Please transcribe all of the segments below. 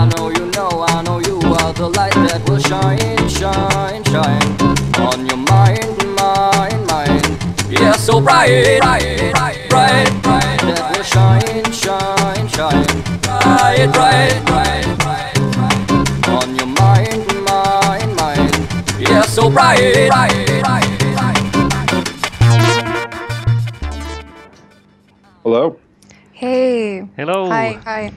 I know you know, I know you are the light that will shine, shine, shine on your mind, mind, mind. Yeah, so bright, bright, bright, bright, bright, that will shine, shine, shine. Bright, bright, bright, bright, bright on your mind, mind, mind. Yeah, so bright, bright, bright, bright. Hello. Hey. Hello. Hi.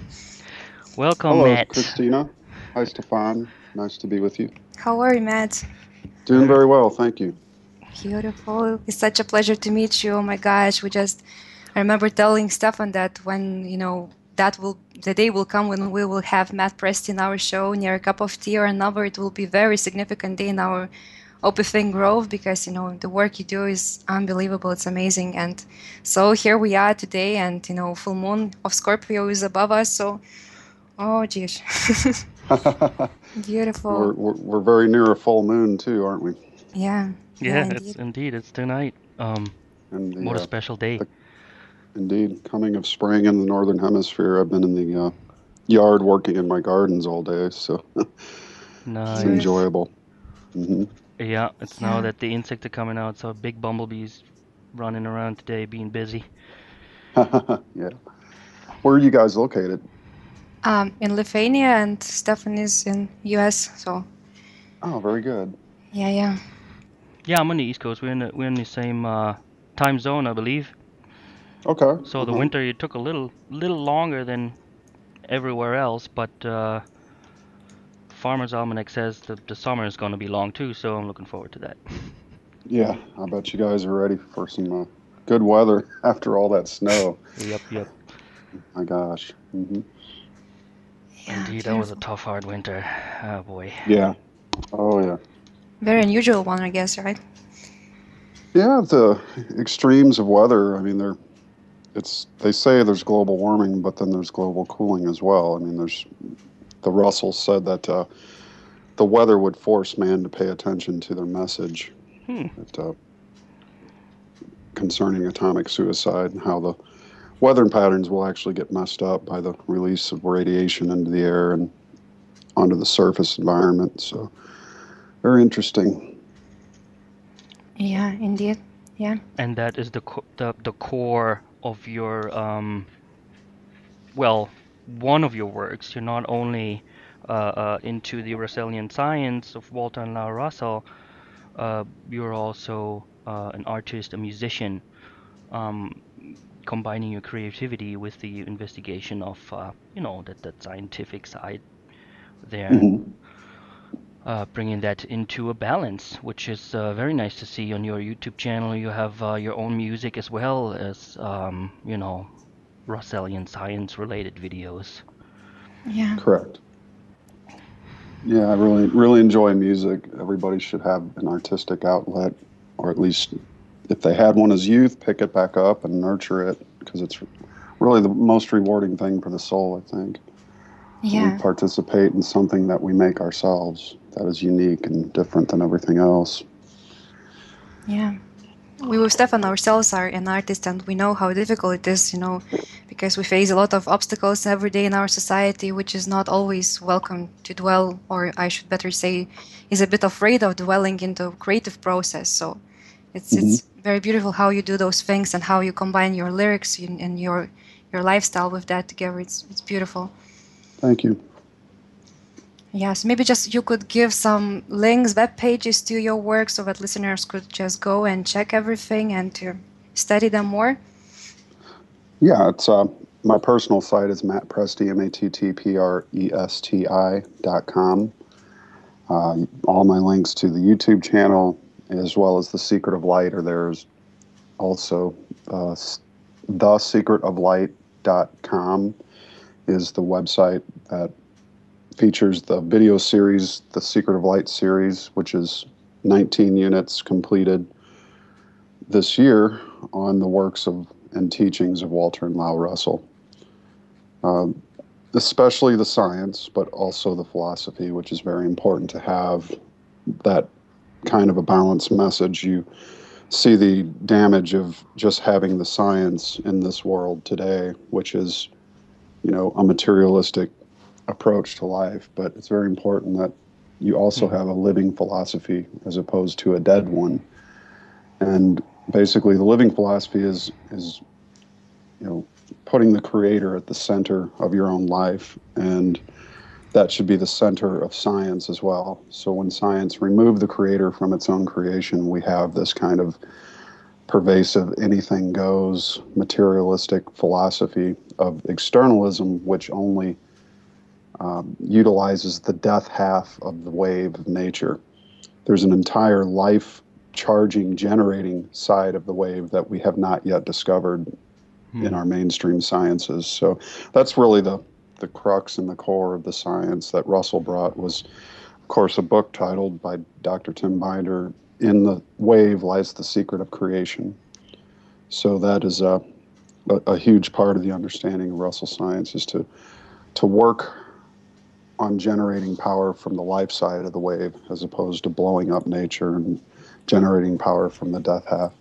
Welcome, Hello, Matt. Christina. Hi, Stefan. Nice to be with you. How are you, Matt? Doing very well, thank you. Beautiful. It's such a pleasure to meet you. Oh my gosh, I remember telling Stefan that when, the day will come when we will have Matt Presti in our show near a cup of tea or another. It will be a very significant day in our OpThinkTeam growth because, the work you do is unbelievable. It's amazing. And so here we are today and, full moon of Scorpio is above us. So, oh, geez. Beautiful. We're very near a full moon too, aren't we? Yeah. Yeah, Indeed. it's tonight. And What a special day. Indeed, coming of spring in the northern hemisphere. I've been in the yard working in my gardens all day, so Nice. it's enjoyable. Mm-hmm. Yeah, it's now that the insects are coming out, so big bumblebees running around today, being busy. Yeah. Where are you guys located? In Lithuania, and Stefan is in US. So. Oh, very good. Yeah. Yeah, I'm on the East Coast. We're in the same time zone, I believe. Okay. So the winter it took a little longer than everywhere else, but Farmer's Almanac says the summer is going to be long too, so I'm looking forward to that. Yeah, I bet you guys are ready for some good weather after all that snow. Yep. My gosh. Mm-hmm. Yeah, Indeed, that was a tough, hard winter. Oh boy. Yeah. Oh yeah. Very unusual one, I guess, right? Yeah, the extremes of weather. I mean, they say there's global warming, but then there's global cooling as well. I mean, the Russell said that the weather would force man to pay attention to their message concerning atomic suicide and how the weather patterns will actually get messed up by the release of radiation into the air and onto the surface environment. So, very interesting. Yeah, indeed. Yeah. And that is the core of your one of your works. You're not only into the Russellian science of Walter and Laura Russell, you're also an artist, a musician, combining your creativity with the investigation of that scientific side there. Mm-hmm. Bringing that into a balance, which is very nice to see on your YouTube channel. You have your own music as well as Russellian science-related videos. Yeah. Correct. Yeah, I really enjoy music. Everybody should have an artistic outlet, or at least if they had one as youth, pick it back up and nurture it, because it's really the most rewarding thing for the soul, I think. Yeah. We participate in something that we make ourselves that is unique and different than everything else. Yeah. We with Stefan ourselves are an artist, and we know how difficult it is, because we face a lot of obstacles every day in our society, which is not always welcome to dwell, or I should better say, is a bit afraid of dwelling into creative process. So it's very beautiful how you do those things and how you combine your lyrics and your lifestyle with that together. It's beautiful. Thank you. Yes, maybe just you could give some links, web pages to your work so that listeners could just go and check everything and to study them more. Yeah, it's my personal site is Matt Presti, MattPresti.com. All my links to the YouTube channel as well as The Secret of Light are there. Also, thesecretoflight.com is the website that features the video series, The Secret of Light series, which is 19 units completed this year on the works of and teachings of Walter and Lau Russell. Especially the science, but also the philosophy, which is very important to have that kind of a balanced message. You see the damage of just having the science in this world today, which is, a materialistic approach to life, but it's very important that you also have a living philosophy as opposed to a dead one. And basically, the living philosophy is putting the creator at the center of your own life, and that should be the center of science as well. So when science removed the creator from its own creation, we have this kind of pervasive anything goes materialistic philosophy of externalism, which only utilizes the death half of the wave of nature. There's an entire life charging, generating side of the wave that we have not yet discovered in our mainstream sciences. So that's really the crux and the core of the science that Russell brought was, of course, a book titled by Dr. Tim Binder, In the Wave Lies the Secret of Creation. So that is a huge part of the understanding of Russell science, is to work on generating power from the life side of the wave as opposed to blowing up nature and generating power from the death half.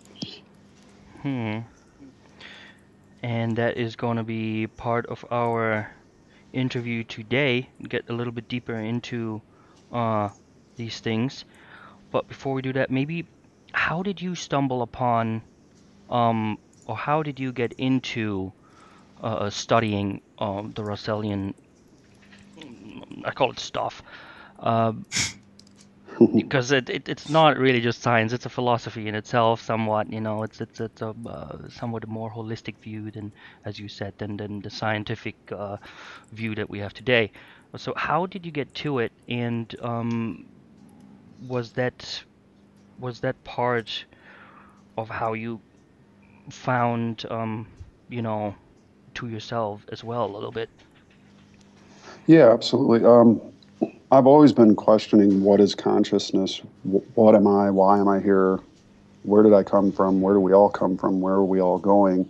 And that is going to be part of our interview today, get a little bit deeper into these things. But before we do that, maybe how did you stumble upon or how did you get into studying the Russellian, I call it stuff, because it's not really just science, it's a philosophy in itself somewhat, it's a somewhat more holistic view than, as you said, than the scientific view that we have today. So how did you get to it, and was that part of how you found to yourself as well a little bit? Yeah, absolutely. I've always been questioning, what is consciousness? What am I? Why am I here? Where did I come from? Where do we all come from? Where are we all going?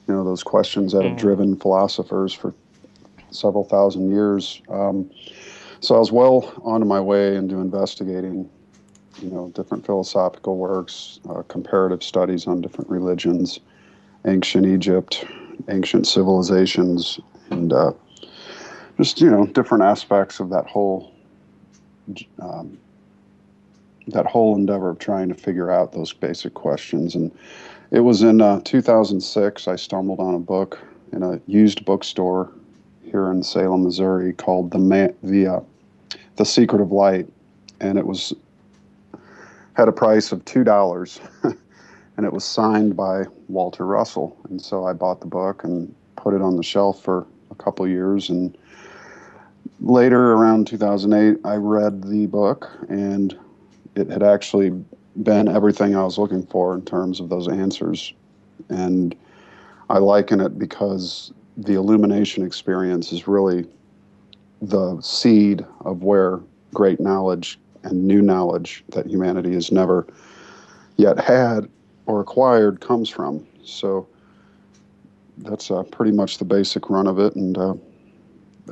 Those questions that have driven philosophers for several thousand years. So I was well on my way into investigating, different philosophical works, comparative studies on different religions, ancient Egypt, ancient civilizations, and just different aspects of that whole endeavor of trying to figure out those basic questions. And it was in 2006 I stumbled on a book in a used bookstore here in Salem, Missouri, called The Secret of Light, and it had a price of $2, and it was signed by Walter Russell. And so I bought the book and put it on the shelf for a couple of years, and later, around 2008, I read the book, and it had actually been everything I was looking for in terms of those answers. And I liken it because the illumination experience is really the seed of where great knowledge and new knowledge that humanity has never yet had or acquired comes from. So that's pretty much the basic run of it. And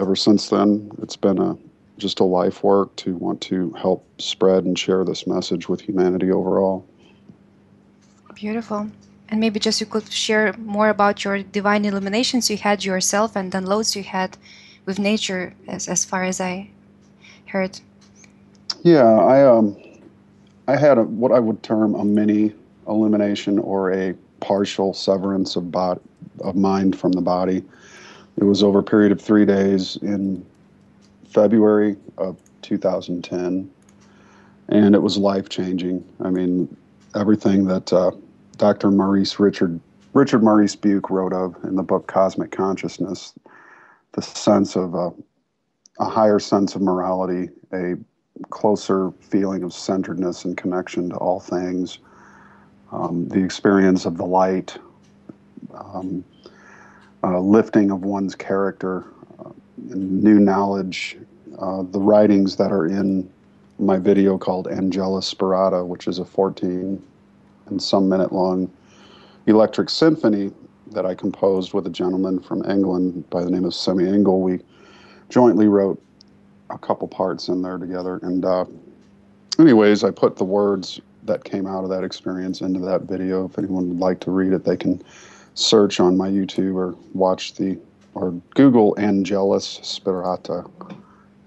ever since then, it's been just a life work to want to help spread and share this message with humanity overall. Beautiful. And maybe just you could share more about your divine illuminations you had yourself and downloads you had with nature, as far as I heard. Yeah, I had what I would term a mini illumination, or a partial severance of mind from the body. It was over a period of 3 days in February of 2010, and it was life-changing. I mean, everything that Dr. Richard Maurice Buke wrote of in the book Cosmic Consciousness, the sense of a higher sense of morality, a closer feeling of centeredness and connection to all things, the experience of the light, lifting of one's character, new knowledge, the writings that are in my video called Angela Spirata, which is a 14 and some minute long electric symphony that I composed with a gentleman from England by the name of Semi Engel. We jointly wrote a couple parts in there together. And anyways, I put the words that came out of that experience into that video. If anyone would like to read it, they can search on my YouTube or watch the or Google Angelus Spirata,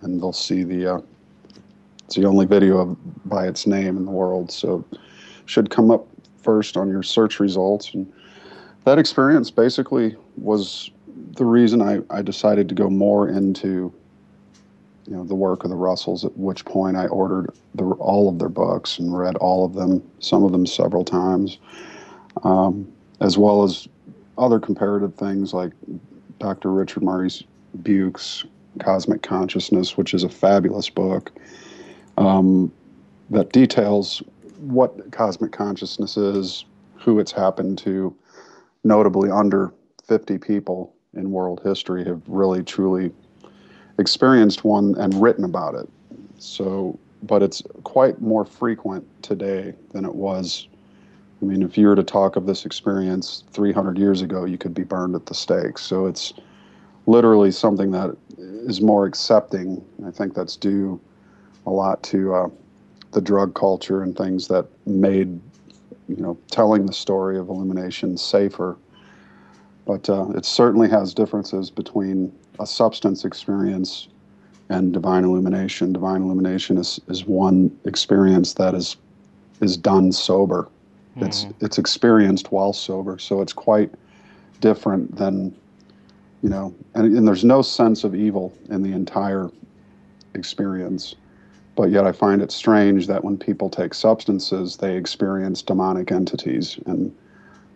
and they'll see it's the only video by its name in the world, so it should come up first on your search results. And that experience basically was the reason I decided to go more into the work of the Russells, at which point I ordered all of their books and read all of them, some of them several times, as well as other comparative things like Dr. Richard Murray Buke's Cosmic Consciousness, which is a fabulous book that details what cosmic consciousness is, who it's happened to. Notably, under 50 people in world history have really, truly experienced one and written about it. So, but it's quite more frequent today than it was. I mean, if you were to talk of this experience 300 years ago, you could be burned at the stake. So it's literally something that is more accepting. I think that's due a lot to the drug culture and things that made, telling the story of illumination safer. But it certainly has differences between a substance experience and divine illumination. Divine illumination is one experience that is done sober. It's experienced while sober, so it's quite different than, and there's no sense of evil in the entire experience. But yet I find it strange that when people take substances, they experience demonic entities. And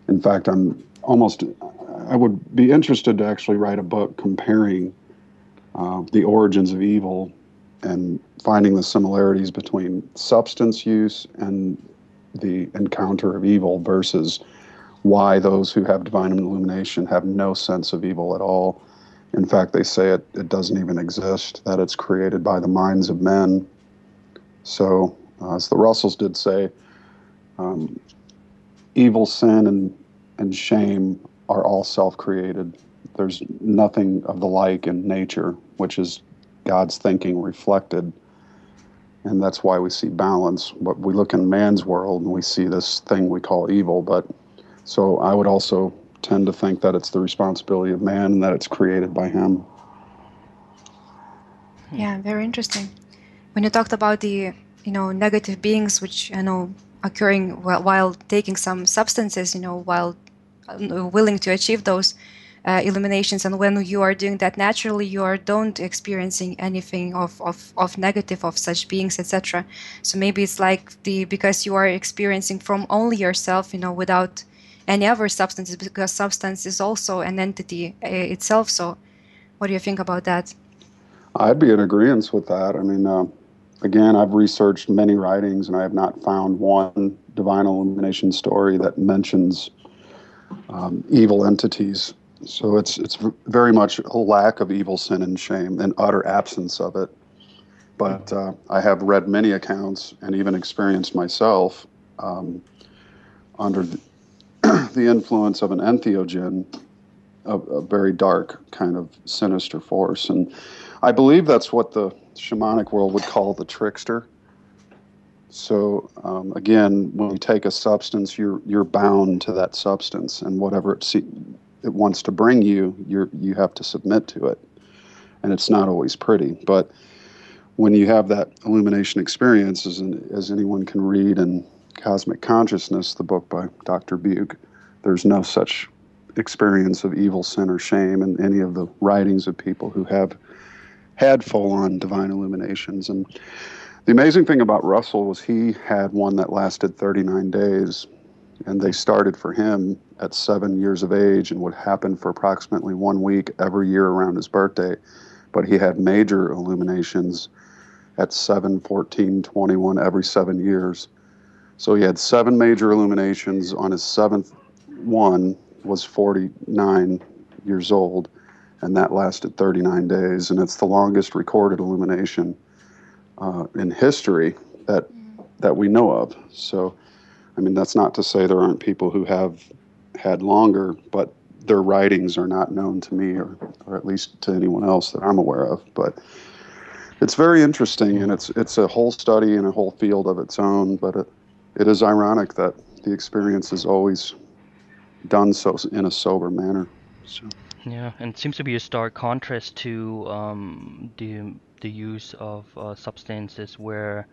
in fact, I would be interested to actually write a book comparing the origins of evil and finding the similarities between substance use and the encounter of evil versus why those who have divine illumination have no sense of evil at all. In fact, they say it doesn't even exist, that it's created by the minds of men. So, as the Russells did say, evil, sin, and shame are all self-created. There's nothing of the like in nature, which is God's thinking reflected. And that's why we see balance. But we look in man's world and we see this thing we call evil. But so I would also tend to think that it's the responsibility of man and that it's created by him. Yeah, very interesting. When you talked about the negative beings which occurring while taking some substances, while willing to achieve those illuminations, and when you are doing that naturally, you don't experiencing anything of negative of such beings, etc. So maybe it's like because you are experiencing from only yourself, without any other substances, because substance is also an entity itself. So what do you think about that? I'd be in agreement with that. I mean, again, I've researched many writings and I have not found one divine illumination story that mentions evil entities. So it's very much a lack of evil, sin, and shame, an utter absence of it. But I have read many accounts and even experienced myself under the influence of an entheogen, a very dark kind of sinister force. And I believe that's what the shamanic world would call the trickster. So again, when you take a substance, you're bound to that substance, and whatever it wants to bring you, you have to submit to it, and it's not always pretty. But when you have that illumination experience, as anyone can read in Cosmic Consciousness, the book by Dr. Buke, there's no such experience of evil, sin, or shame in any of the writings of people who have had full-on divine illuminations. And the amazing thing about Russell was he had one that lasted 39 days, and they started for him at 7 years of age and would happen for approximately 1 week every year around his birthday. But he had major illuminations at 7, 14, 21, every 7 years. So he had 7 major illuminations. On his 7th one was 49 years old, and that lasted 39 days. And it's the longest recorded illumination in history that we know of. So, I mean, that's not to say there aren't people who have had longer, but their writings are not known to me, or at least to anyone else that I'm aware of. But it's very interesting, and it's a whole study and a whole field of its own. But it is ironic that the experience is always done so in a sober manner. So. Yeah, and it seems to be a stark contrast to the use of substances where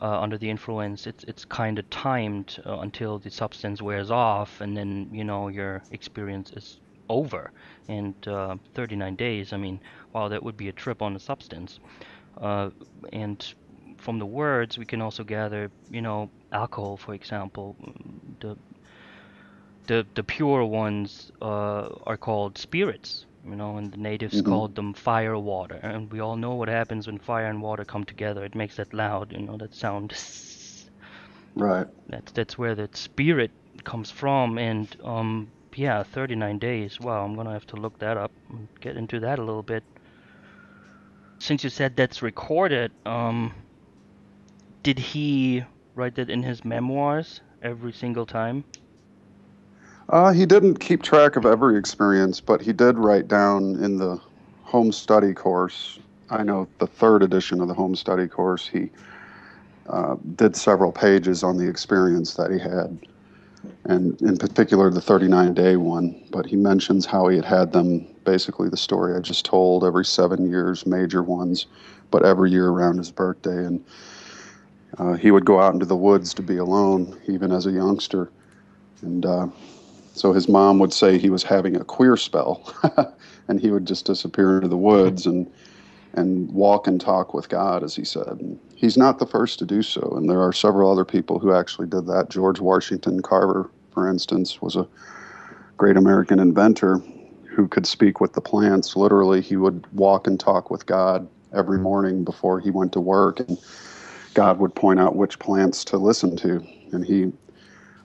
under the influence it's kind of timed until the substance wears off, and then your experience is over. And 39 days, I mean, wow, that would be a trip on a substance. And from the words, we can also gather, alcohol, for example. The pure ones are called spirits, and the natives Hmm. called them fire water. And we all know what happens when fire and water come together. It makes that loud, that sound. Right. That's where the spirit comes from. And yeah, 39 days. Wow, I'm gonna have to look that up and get into that a little bit. Since you said that's recorded, did he write that in his memoirs every single time? He didn't keep track of every experience, but he did write down in the home study course. I know the third edition of the home study course, he did several pages on the experience that he had, and in particular the 39-day one. But he mentions how he had them, basically the story I just told, every 7 years, major ones, but every year around his birthday. And he would go out into the woods to be alone, even as a youngster. And so his mom would say he was having a queer spell, and he would just disappear into the woods and walk and talk with God, as he said. And he's not the first to do so, and there are several other people who actually did that. George Washington Carver, for instance, was a great American inventor who could speak with the plants. Literally, he would walk and talk with God every morning before he went to work, and God would point out which plants to listen to. And he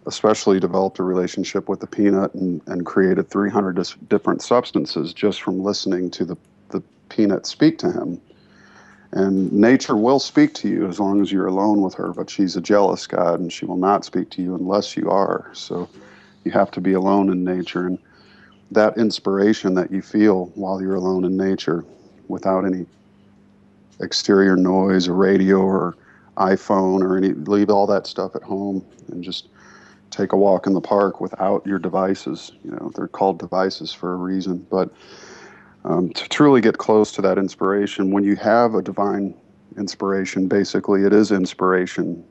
especially developed a relationship with the peanut and created 300 different substances just from listening to the peanut speak to him. And nature will speak to you as long as you're alone with her, but she's a jealous God, and she will not speak to you unless you are. So you have to be alone in nature. And that inspiration that you feel while you're alone in nature, without any exterior noise or radio or iPhone or any, leave all that stuff at home and just take a walk in the park without your devices. They're called devices for a reason. But to truly get close to that inspiration, when you have a divine inspiration, basically it is inspiration,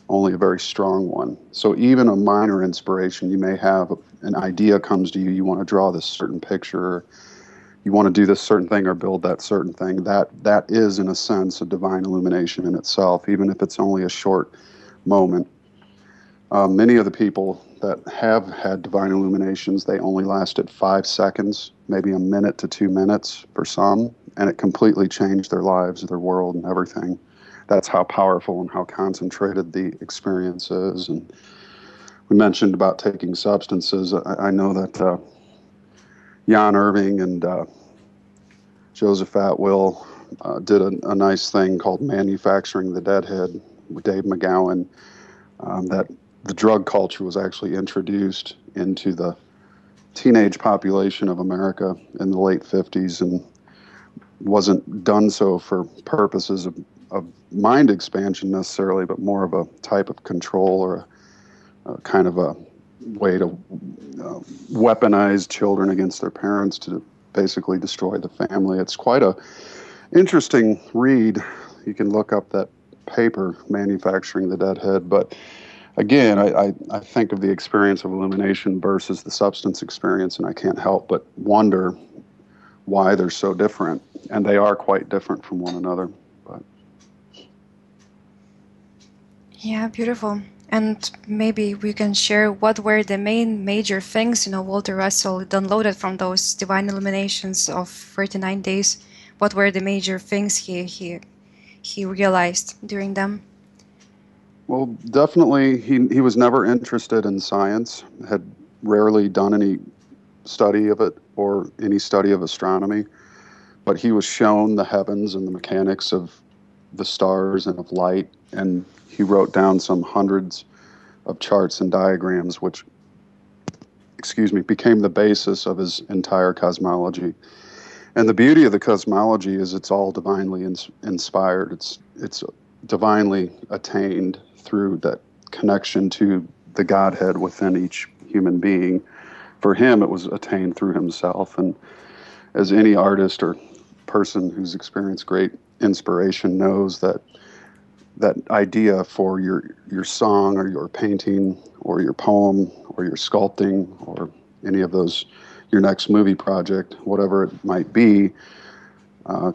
only a very strong one. So even a minor inspiration, you may have an idea comes to you, you want to draw this certain picture, or you want to do this certain thing or build that certain thing. That is, in a sense, a divine illumination in itself, even if it's only a short moment. Many of the people that have had divine illuminations, they only lasted 5 seconds, maybe a minute to 2 minutes for some, and it completely changed their lives, their world, and everything. That's how powerful and how concentrated the experience is. And we mentioned about taking substances. I know that Jan Irving and Joseph Atwill did a nice thing called Manufacturing the Deadhead with Dave McGowan, that the drug culture was actually introduced into the teenage population of America in the late 50s, and wasn't done so for purposes of mind expansion necessarily, but more of a type of control, or a kind of a way to weaponize children against their parents to basically destroy the family. It's quite a interesting read. You can look up that paper, Manufacturing the Deadhead. But again, I think of the experience of illumination versus the substance experience, and I can't help but wonder why they're so different. And they are quite different from one another. But Yeah, beautiful. And maybe we can share what were the main major things, Walter Russell downloaded from those divine illuminations of 39 days. What were the major things he realized during them? well, definitely he was never interested in science, had rarely done any study of it or any study of astronomy, but he was shown the heavens and the mechanics of the stars and of light, and he wrote down some hundreds of charts and diagrams, which, became the basis of his entire cosmology. And the beauty of the cosmology is it's all divinely inspired. It's divinely attained through that connection to the Godhead within each human being for him, it was attained through himself. And as any artist or person who's experienced great inspiration knows, that idea for your song or your painting or your poem or your sculpting or any of those, your next movie project, whatever it might be,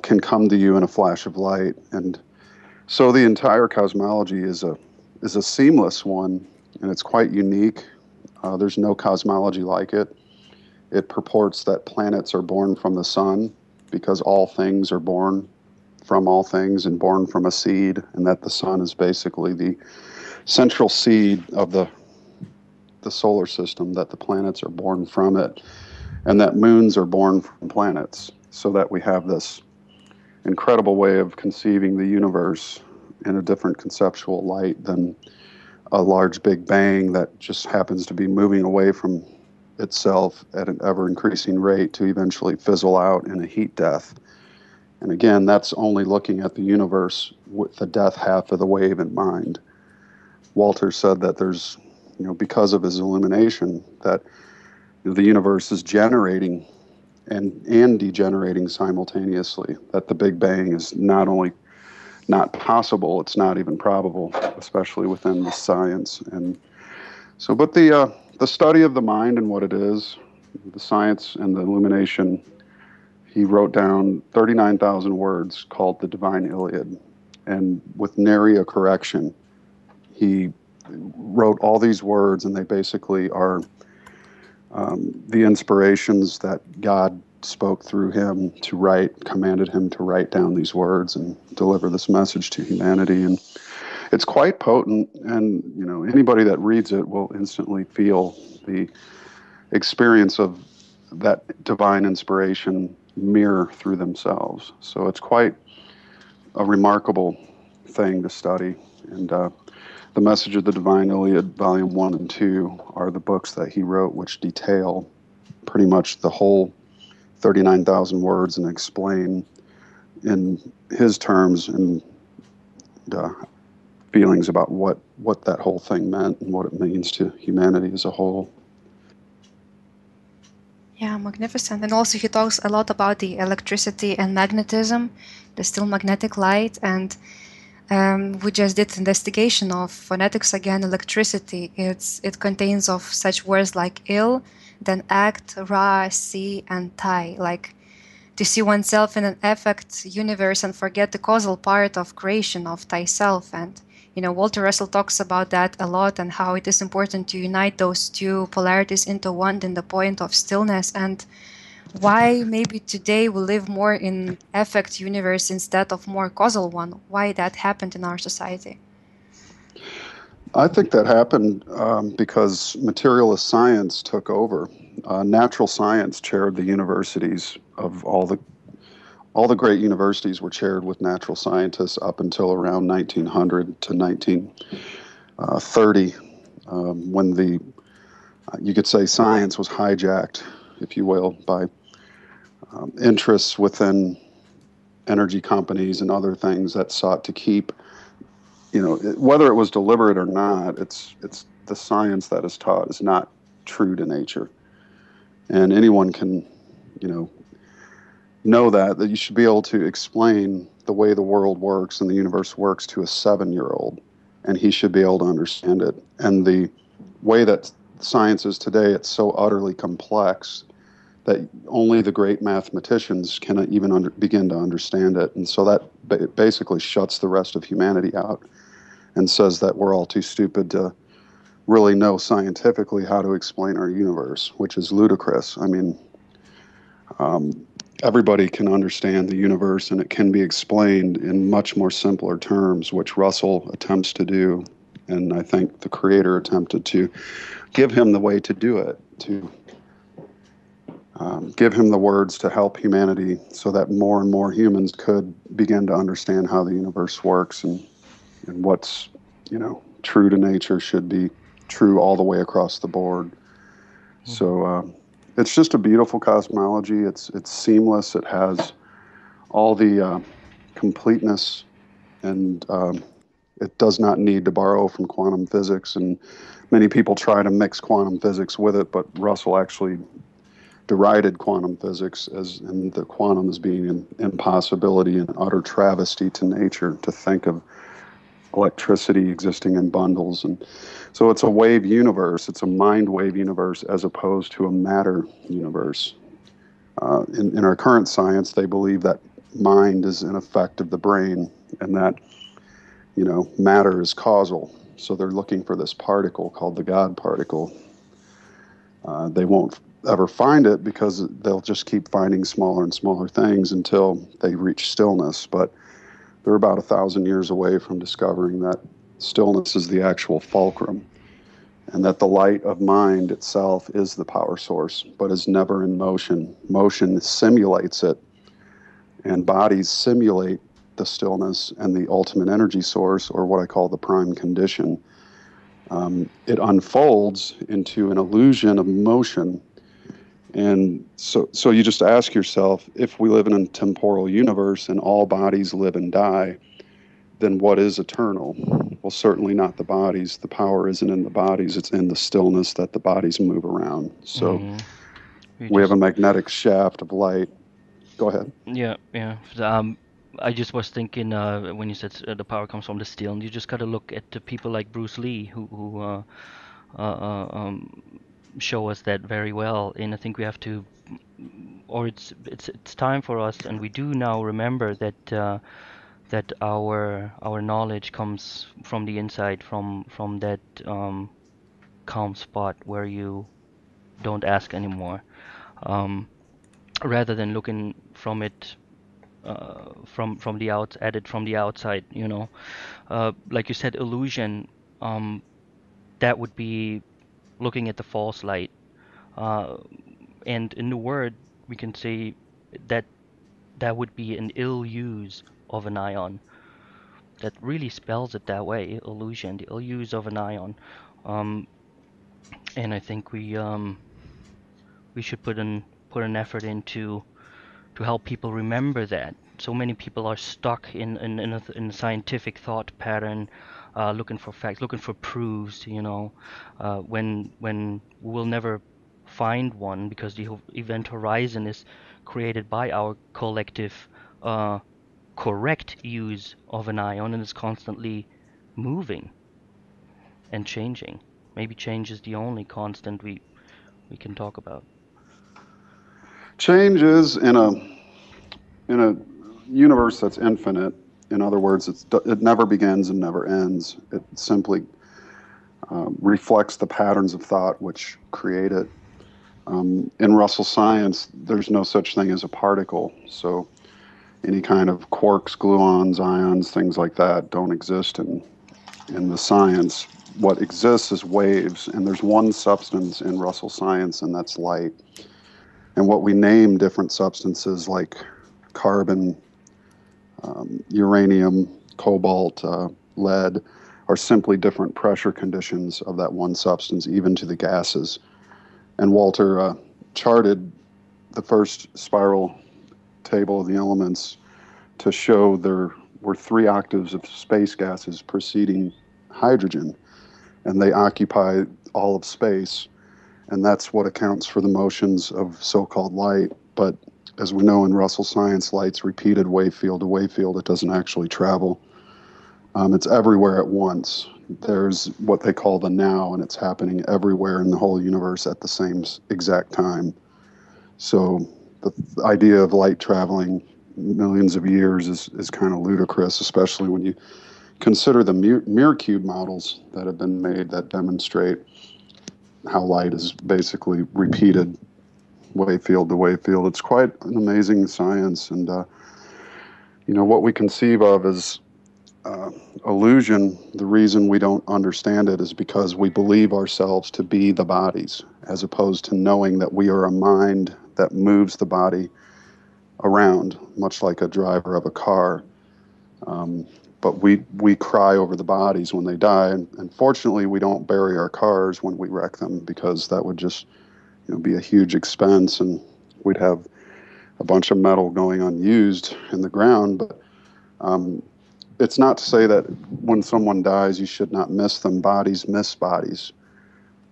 can come to you in a flash of light. And so the entire cosmology is a seamless one, and it's quite unique. There's no cosmology like it. It purports that planets are born from the sun because all things are born from all things and born from a seed, and that the sun is basically the central seed of the solar system, that the planets are born from it, and that moons are born from planets, so that we have this incredible way of conceiving the universe in a different conceptual light than a large big bang that just happens to be moving away from itself at an ever-increasing rate to eventually fizzle out in a heat death. And again, that's only looking at the universe with the death half of the wave in mind. Walter said that there's, because of his illumination, that the universe is generating and degenerating simultaneously, that the Big Bang is not only not possible, it's not even probable, especially within the science. And so, but the study of the mind and what it is, the science and the illumination, he wrote down 39,000 words called the Divine Iliad. And with nary a correction, he wrote all these words, and they basically are the inspirations that God spoke through him to write, commanded him to write down these words and deliver this message to humanity. And it's quite potent, and anybody that reads it will instantly feel the experience of that divine inspiration mirror through themselves. So it's quite a remarkable thing to study. And the Message of the Divine Iliad, Volume 1 and 2, are the books that he wrote, which detail pretty much the whole 39,000 words and explain in his terms and feelings about what that whole thing meant and what it means to humanity as a whole. Yeah, magnificent. And also he talks a lot about the electricity and magnetism, the still magnetic light. And we just did investigation of phonetics again, electricity. It contains of such words like ill, then act, ra, see, and tai, like to see oneself in an affect universe and forget the causal part of creation of thyself. And Walter Russell talks about that a lot, and how it is important to unite those two polarities into one in the point of stillness, and why maybe today we live more in affect universe instead of more causal one. Why that happened in our society? I think that happened because materialist science took over. Natural science chaired the universities of all the great universities were chaired with natural scientists up until around 1900 to 1930, when you could say science was hijacked, if you will, by interests within energy companies and other things that sought to keep, whether it was deliberate or not, it's the science that is taught is not true to nature. And anyone can, know that you should be able to explain the way the world works and the universe works to a 7-year-old, and he should be able to understand it. And the way that science is today, it's so utterly complex that only the great mathematicians can even begin to understand it. And so that basically shuts the rest of humanity out and says that we're all too stupid to really know scientifically how to explain our universe, which is ludicrous. I mean, everybody can understand the universe, and it can be explained in much more simpler terms, which Russell attempts to do. And I think the creator attempted to give him the way to do it, to give him the words to help humanity so that more and more humans could begin to understand how the universe works, and what's, true to nature should be true all the way across the board. Mm-hmm. So it's just a beautiful cosmology. It's seamless. It has all the completeness and It does not need to borrow from quantum physics, and many people try to mix quantum physics with it, but Russell actually derided quantum physics and the quantum as being an impossibility and utter travesty to nature to think of electricity existing in bundles. And so it's a wave universe. It's a mind wave universe as opposed to a matter universe. In our current science, they believe that mind is an effect of the brain and that, matter is causal. So they're looking for this particle called the God particle. They won't ever find it because they'll just keep finding smaller and smaller things until they reach stillness. But they're about 1,000 years away from discovering that stillness is the actual fulcrum, and that the light of mind itself is the power source, but is never in motion. Motion simulates it, and bodies simulate the stillness and the ultimate energy source, or what I call the prime condition. It unfolds into an illusion of motion. And so you just ask yourself, if we live in a temporal universe and all bodies live and die, then what is eternal? Well, certainly not the bodies. The power isn't in the bodies. It's in the stillness that the bodies move around. So we have a magnetic shaft of light. Go ahead. Yeah. I just was thinking when you said the power comes from the steel, and you just got to look at the people like Bruce Lee who show us that very well. And I think we have to, or it's time for us, and we do now remember that that our knowledge comes from the inside, from that calm spot where you don't ask anymore, rather than looking from it from the at it from the outside. Like you said, illusion. That would be looking at the false light. And in the word, we can say that that would be an ill use of an ion. That really spells it that way, illusion, the ill use of an ion. And I think we should put an effort into to help people remember that. So many people are stuck in a scientific thought pattern, looking for facts, looking for proofs. When we'll never find one because the event horizon is created by our collective correct use of an ion, and it's constantly moving and changing. Maybe change is the only constant we can talk about. Change is in a universe that's infinite. In other words, it never begins and never ends. It simply reflects the patterns of thought which create it. In Russell science, there's no such thing as a particle. So any kind of quarks, gluons, ions, things like that don't exist in the science. What exists is waves, and there's one substance in Russell science, and that's light. And what we name different substances like carbon, uranium, cobalt, lead, are simply different pressure conditions of that one substance, even to the gases. And Walter charted the first spiral table of the elements to show there were 3 octaves of space gases preceding hydrogen, and they occupy all of space, and that's what accounts for the motions of so-called light. But as we know in Russell science, light's repeated wavefield to wavefield. It doesn't actually travel. It's everywhere at once. There's what they call the now, and it's happening everywhere in the whole universe at the same exact time. So the idea of light traveling millions of years is kind of ludicrous, especially when you consider the mirror cube models that have been made that demonstrate how light is basically repeated wavefield to wavefield. It's quite an amazing science, and what we conceive of as illusion, the reason we don't understand it is because we believe ourselves to be the bodies, as opposed to knowing that we are a mind that moves the body around, much like a driver of a car. But we cry over the bodies when they die, and fortunately we don't bury our cars when we wreck them, because that would just be a huge expense, and we'd have a bunch of metal going unused in the ground. But it's not to say that when someone dies, you should not miss them. Bodies miss bodies.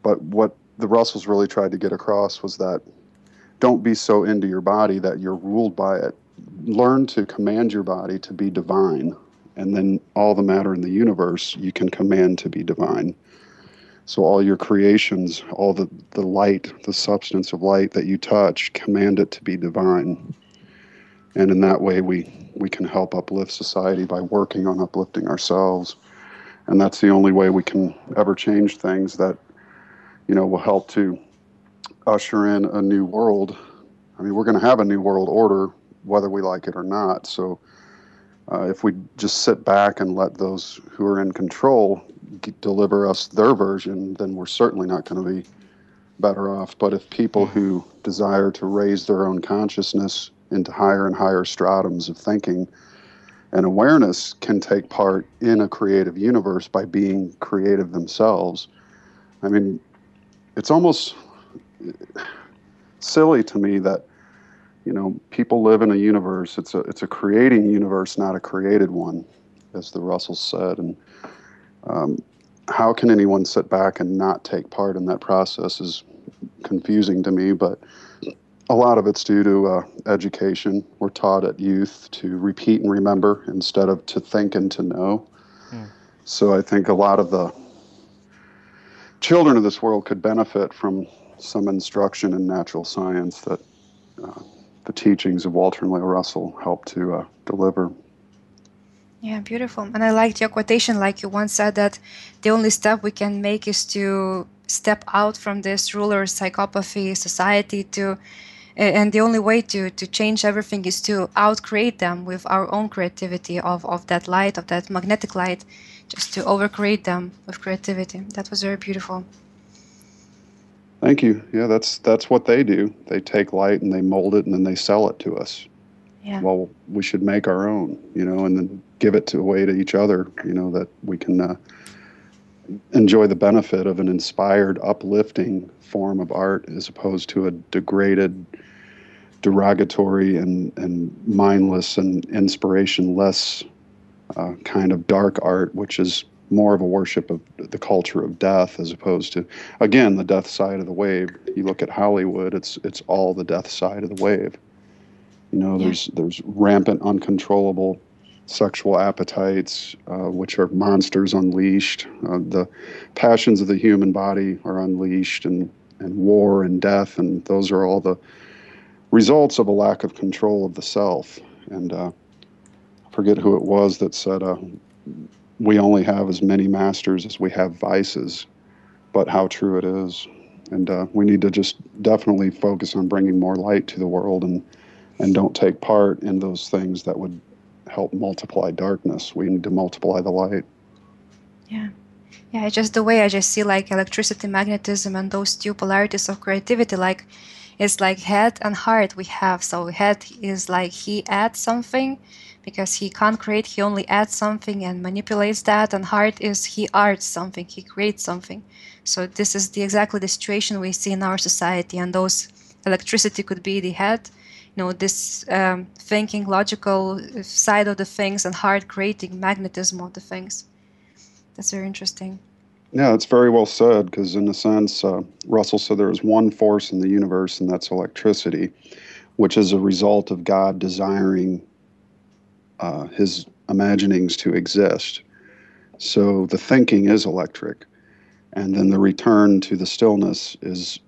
But what the Russells really tried to get across was that don't be so into your body that you're ruled by it. Learn to command your body to be divine. And then all the matter in the universe, you can command to be divine. So all your creations, all the light, the substance of light that you touch, command it to be divine. And in that way, we can help uplift society by working on uplifting ourselves. And that's the only way we can ever change things that, will help to usher in a new world. I mean, we're going to have a new world order, whether we like it or not. So if we just sit back and let those who are in control deliver us their version, then we're certainly not going to be better off. But if people who desire to raise their own consciousness into higher and higher stratums of thinking and awareness can take part in a creative universe by being creative themselves, I mean, it's almost silly to me that people live in a universe. It's a creating universe, not a created one, as the Russells said. And how can anyone sit back and not take part in that process is confusing to me. But a lot of it's due to education. We're taught at youth to repeat and remember instead of to think and to know. So I think a lot of the children of this world could benefit from some instruction in natural science that the teachings of Walter and Leo Russell help to deliver. Yeah, beautiful. And I liked your quotation, like you once said that the only step we can make is to step out from this ruler psychopathy society and the only way to change everything is to outcreate them with our own creativity of that light, of that magnetic light, just to overcreate them with creativity. That was very beautiful. Thank you. Yeah, that's what they do. They take light and they mold it and then they sell it to us. Yeah. Well, we should make our own, and then give it away to each other, that we can enjoy the benefit of an inspired, uplifting form of art as opposed to a degraded, derogatory, and mindless and inspiration-less kind of dark art, which is more of a worship of the culture of death as opposed to, again, the death side of the wave. You look at Hollywood, it's all the death side of the wave. There's rampant, uncontrollable sexual appetites, which are monsters unleashed. The passions of the human body are unleashed, and war and death, and those are all the results of a lack of control of the self. And I forget who it was that said, we only have as many masters as we have vices, but how true it is. And we need to just definitely focus on bringing more light to the world and don't take part in those things that would help multiply darkness. We need to multiply the light. Yeah. Yeah, just the way I just see like electricity, magnetism, and those two polarities of creativity, like it's like head and heart we have. So head is like he adds something because he can't create, he only adds something and manipulates that, and heart is he arts something, he creates something. So this is exactly the situation we see in our society, and those electricity could be the head, this thinking, logical side of the things, and heart creating magnetism of the things. That's very interesting. Yeah, it's very well said, because in a sense, Russell said there is one force in the universe, and that's electricity, which is a result of God desiring his imaginings to exist. So the thinking is electric, and then the return to the stillness is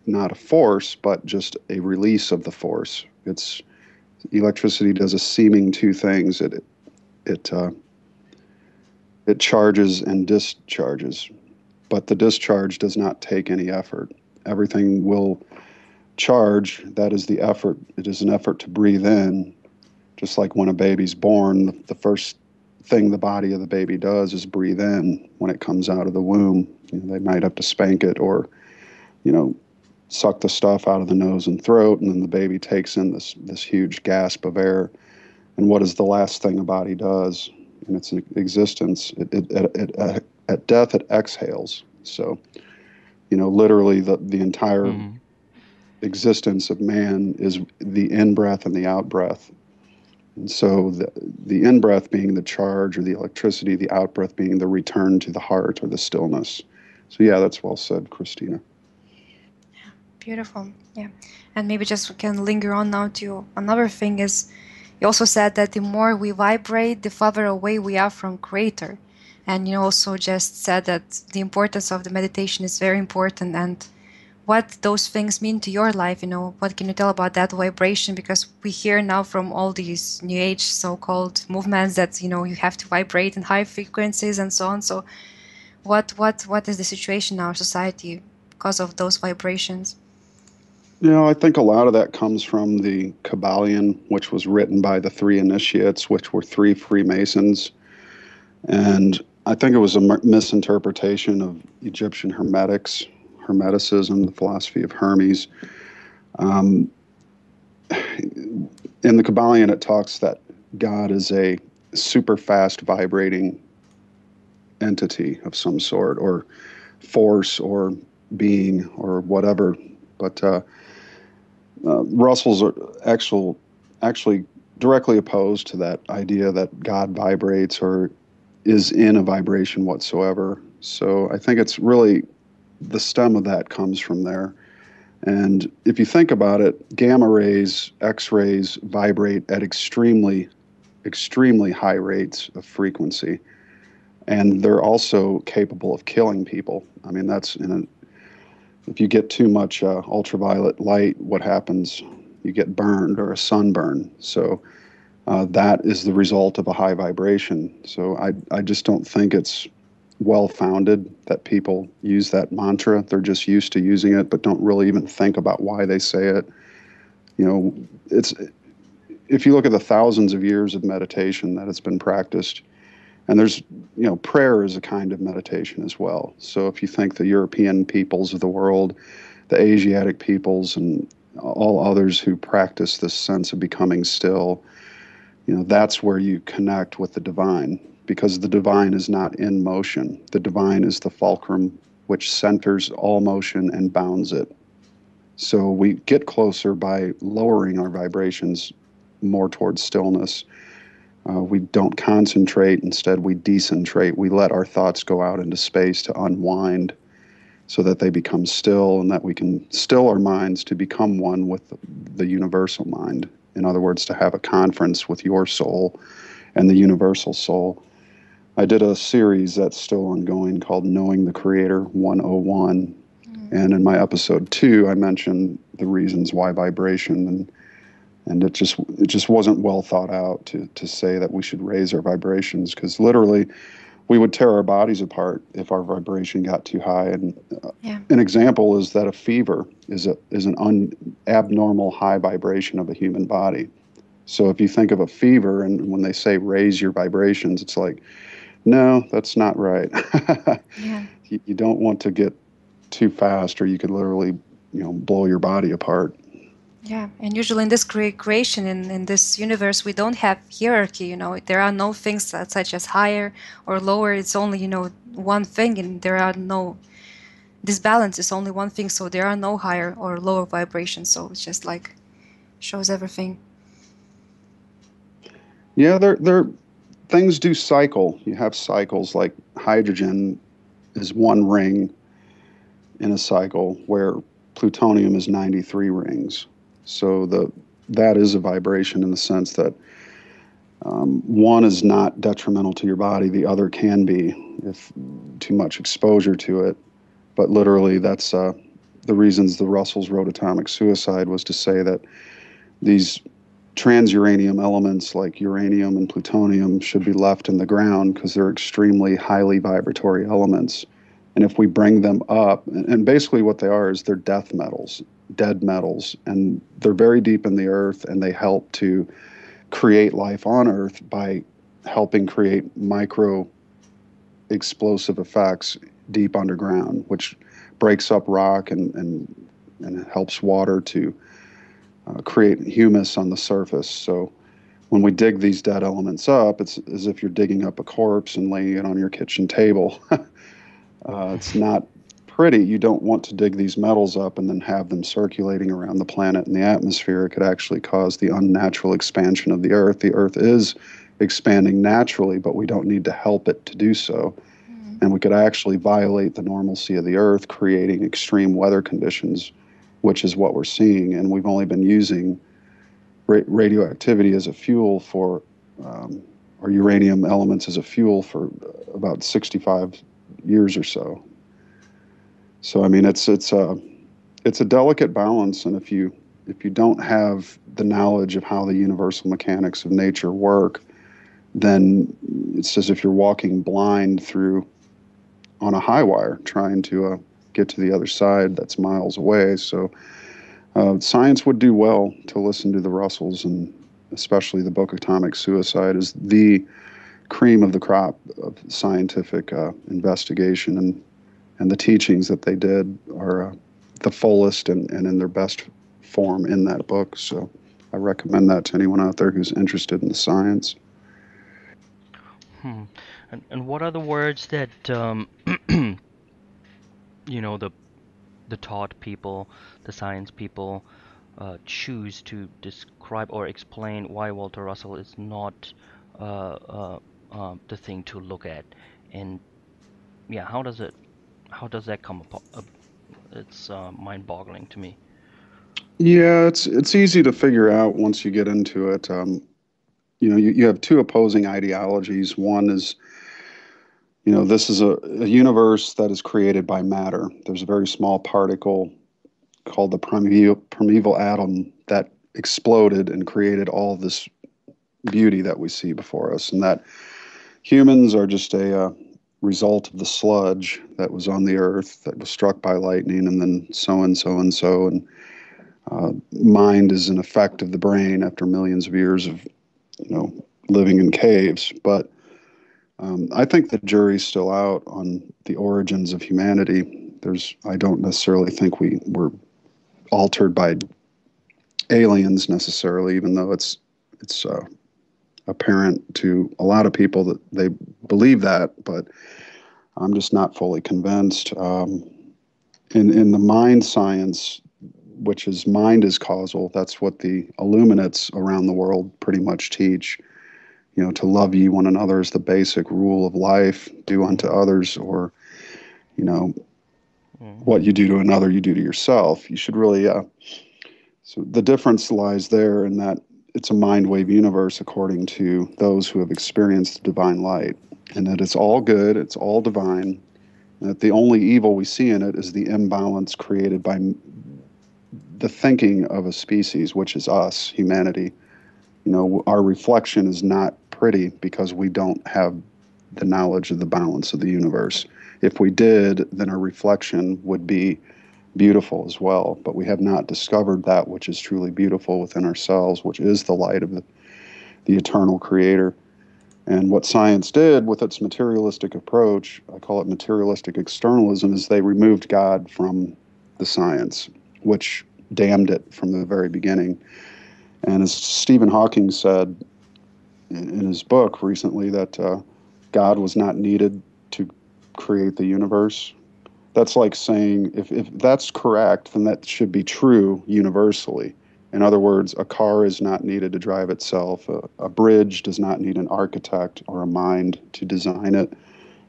not a force, but just a release of the force. Electricity does a seeming two things. It charges and discharges, but the discharge does not take any effort. Everything will charge. That is the effort. It is an effort to breathe in. Just like when a baby's born, the first thing the body of the baby does is breathe in when it comes out of the womb. They might have to spank it or, suck the stuff out of the nose and throat, and then the baby takes in this huge gasp of air. And what is the last thing a body does in its existence? At death, it exhales. So, literally the entire existence of man is the in-breath and the out-breath. And so the in-breath being the charge or the electricity, the out-breath being the return to the heart or the stillness. So yeah, that's well said, Christina. Beautiful. Yeah. And maybe just we can linger on now to another thing is you also said that the more we vibrate, the farther away we are from Creator. And you also just said that the importance of the meditation is very important, and what those things mean to your life. What can you tell about that vibration? Because we hear now from all these new age so-called movements that, you have to vibrate in high frequencies and so on. So what is the situation in our society because of those vibrations? I think a lot of that comes from the Kabbalion, which was written by the three initiates, which were three Freemasons. And I think it was a misinterpretation of Egyptian Hermeticism, the philosophy of Hermes. In the Kabbalion, it talks that God is a super fast vibrating entity of some sort, or force, or being, or whatever. But Russell's are actually directly opposed to that idea that God vibrates or is in a vibration whatsoever. So I think it's really the stem of that comes from there. And if you think about it, gamma rays, X-rays vibrate at extremely, extremely high rates of frequency. And they're also capable of killing people. I mean, if you get too much ultraviolet light, what happens? You get burned or a sunburn. So that is the result of a high vibration. So I just don't think it's well-founded that people use that mantra. They're just used to using it, but don't really even think about why they say it. It's if you look at the thousands of years of meditation that has been practiced, and there's, prayer is a kind of meditation as well. So if you think the European peoples of the world, the Asiatic peoples, and all others who practice this sense of becoming still, that's where you connect with the divine, because the divine is not in motion. The divine is the fulcrum which centers all motion and bounds it. So we get closer by lowering our vibrations more towards stillness. We don't concentrate. Instead, we decentrate. We let our thoughts go out into space to unwind so that they become still, and that we can still our minds to become one with the universal mind. In other words, to have a conference with your soul and the universal soul. I did a series that's still ongoing called Knowing the Creator 101. And in my episode 2, I mentioned the reasons why vibration, and it just wasn't well thought out to say that we should raise our vibrations, because literally we would tear our bodies apart if our vibration got too high. And an example is that a fever is an abnormal high vibration of a human body. So if you think of a fever, and when they say raise your vibrations, it's like, no, that's not right. You don't want to get too fast, or you could literally, blow your body apart. Yeah, and usually in this creation, in this universe, we don't have hierarchy. There are no things such as higher or lower. It's only one thing, and there are no. This balance is only one thing, so there are no higher or lower vibrations. So it's just like shows everything. Yeah, there things do cycle. You have cycles, like hydrogen is one ring in a cycle, where plutonium is 93 rings. So that is a vibration in the sense that one is not detrimental to your body. The other can be if too much exposure to it. But literally, that's the reasons the Russells wrote Atomic Suicide, was to say that these transuranium elements like uranium and plutonium should be left in the ground, because they're extremely highly vibratory elements. And if we bring them up, and basically what they are is they're death metals, dead metals, and they're very deep in the earth, and they help to create life on Earth by helping create micro explosive effects deep underground, which breaks up rock and helps water to create humus on the surface. So when we dig these dead elements up, it's as if you're digging up a corpse and laying it on your kitchen table. It's not pretty, you don't want to dig these metals up and then have them circulating around the planet and the atmosphere. It could actually cause the unnatural expansion of the Earth. The Earth is expanding naturally, but we don't need to help it to do so. And we could actually violate the normalcy of the Earth, creating extreme weather conditions, which is what we're seeing. And we've only been using radioactivity as a fuel for, or uranium elements as a fuel for about 65 years or so. So I mean, it's a delicate balance, and if you don't have the knowledge of how the universal mechanics of nature work, then it's as if you're walking blind through on a high wire trying to get to the other side that's miles away. So science would do well to listen to the Russells, and especially the book Atomic Suicide is the cream of the crop of scientific investigation, and the teachings that they did are the fullest and in their best form in that book. So I recommend that to anyone out there who's interested in the science. And what are the words that you know, the taught people, the science people, choose to describe or explain why Walter Russell is not the thing to look at? And yeah, how does that come upon? It's mind-boggling to me. Yeah, it's easy to figure out once you get into it. You know, you have two opposing ideologies. One is, you know, this is a universe that is created by matter. There's a very small particle called the primeval atom that exploded and created all this beauty that we see before us, and that humans are just a result of the sludge that was on the earth that was struck by lightning, and then so and so and so. And mind is an effect of the brain after millions of years of, you know, living in caves. But I think the jury's still out on the origins of humanity. I don't necessarily think we were altered by aliens necessarily, even though it's apparent to a lot of people that they believe that, but I'm just not fully convinced. In the mind science, which is mind is causal, that's what the illuminates around the world pretty much teach. You know, to love ye one another is the basic rule of life. Do unto others, or, you know, what you do to another, you do to yourself. You should really, so the difference lies there in that it's a mind wave universe according to those who have experienced the divine light, and that it's all good, it's all divine, and that the only evil we see in it is the imbalance created by the thinking of a species, which is us, humanity. You know, our reflection is not pretty because we don't have the knowledge of the balance of the universe. If we did, then our reflection would be beautiful as well, but we have not discovered that which is truly beautiful within ourselves, which is the light of the eternal creator. And what science did with its materialistic approach, I call it materialistic externalism, is they removed God from the science, which damned it from the very beginning. And as Stephen Hawking said in his book recently, that God was not needed to create the universe. That's like saying, if that's correct, then that should be true universally. In other words, a car is not needed to drive itself. A bridge does not need an architect or a mind to design it.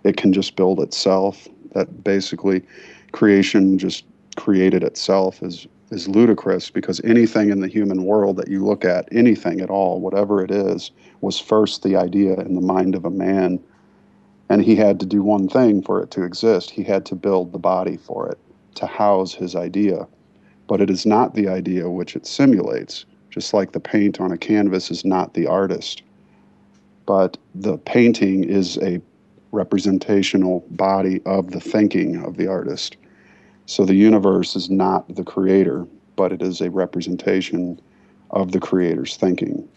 It can just build itself. That basically creation just created itself is ludicrous, because anything in the human world that you look at, anything at all, whatever it is, was first the idea in the mind of a man. And he had to do one thing for it to exist. He had to build the body for it, to house his idea. But it is not the idea which it simulates, just like the paint on a canvas is not the artist. But the painting is a representational body of the thinking of the artist. So the universe is not the creator, but it is a representation of the creator's thinking.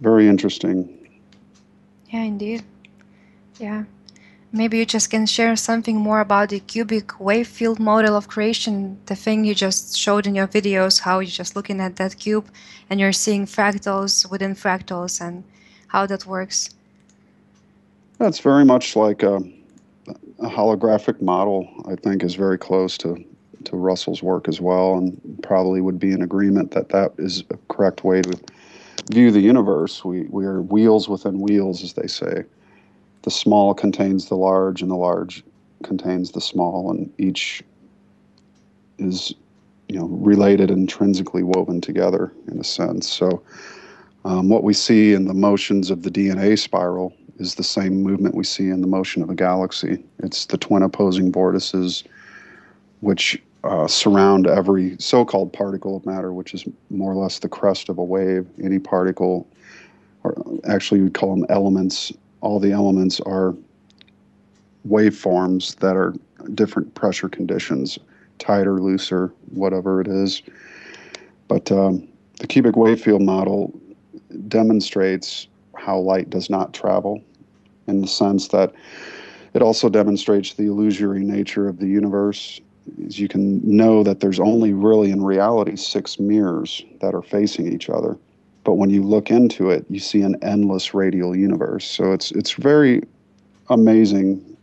Very interesting. Yeah, indeed. Yeah. Maybe you just can share something more about the cubic wavefield model of creation, the thing you just showed in your videos, how you're just looking at that cube and you're seeing fractals within fractals and how that works. That's very much like a a holographic model, I think, is very close to Russell's work as well, and probably would be in agreement that that is a correct way to view the universe. We are wheels within wheels, as they say. The small contains the large, and the large contains the small, and each is, related, intrinsically woven together in a sense. So what we see in the motions of the DNA spiral is the same movement we see in the motion of a galaxy. It's the twin opposing vortices which surround every so-called particle of matter, which is more or less the crest of a wave. Any particle, or actually we'd call them elements, all the elements are waveforms that are different pressure conditions, tighter, looser, whatever it is. But the cubic wave field model demonstrates how light does not travel, in the sense that it also demonstrates the illusory nature of the universe. As you can know that there's only really in reality 6 mirrors that are facing each other. But when you look into it, you see an endless radial universe. So it's very amazing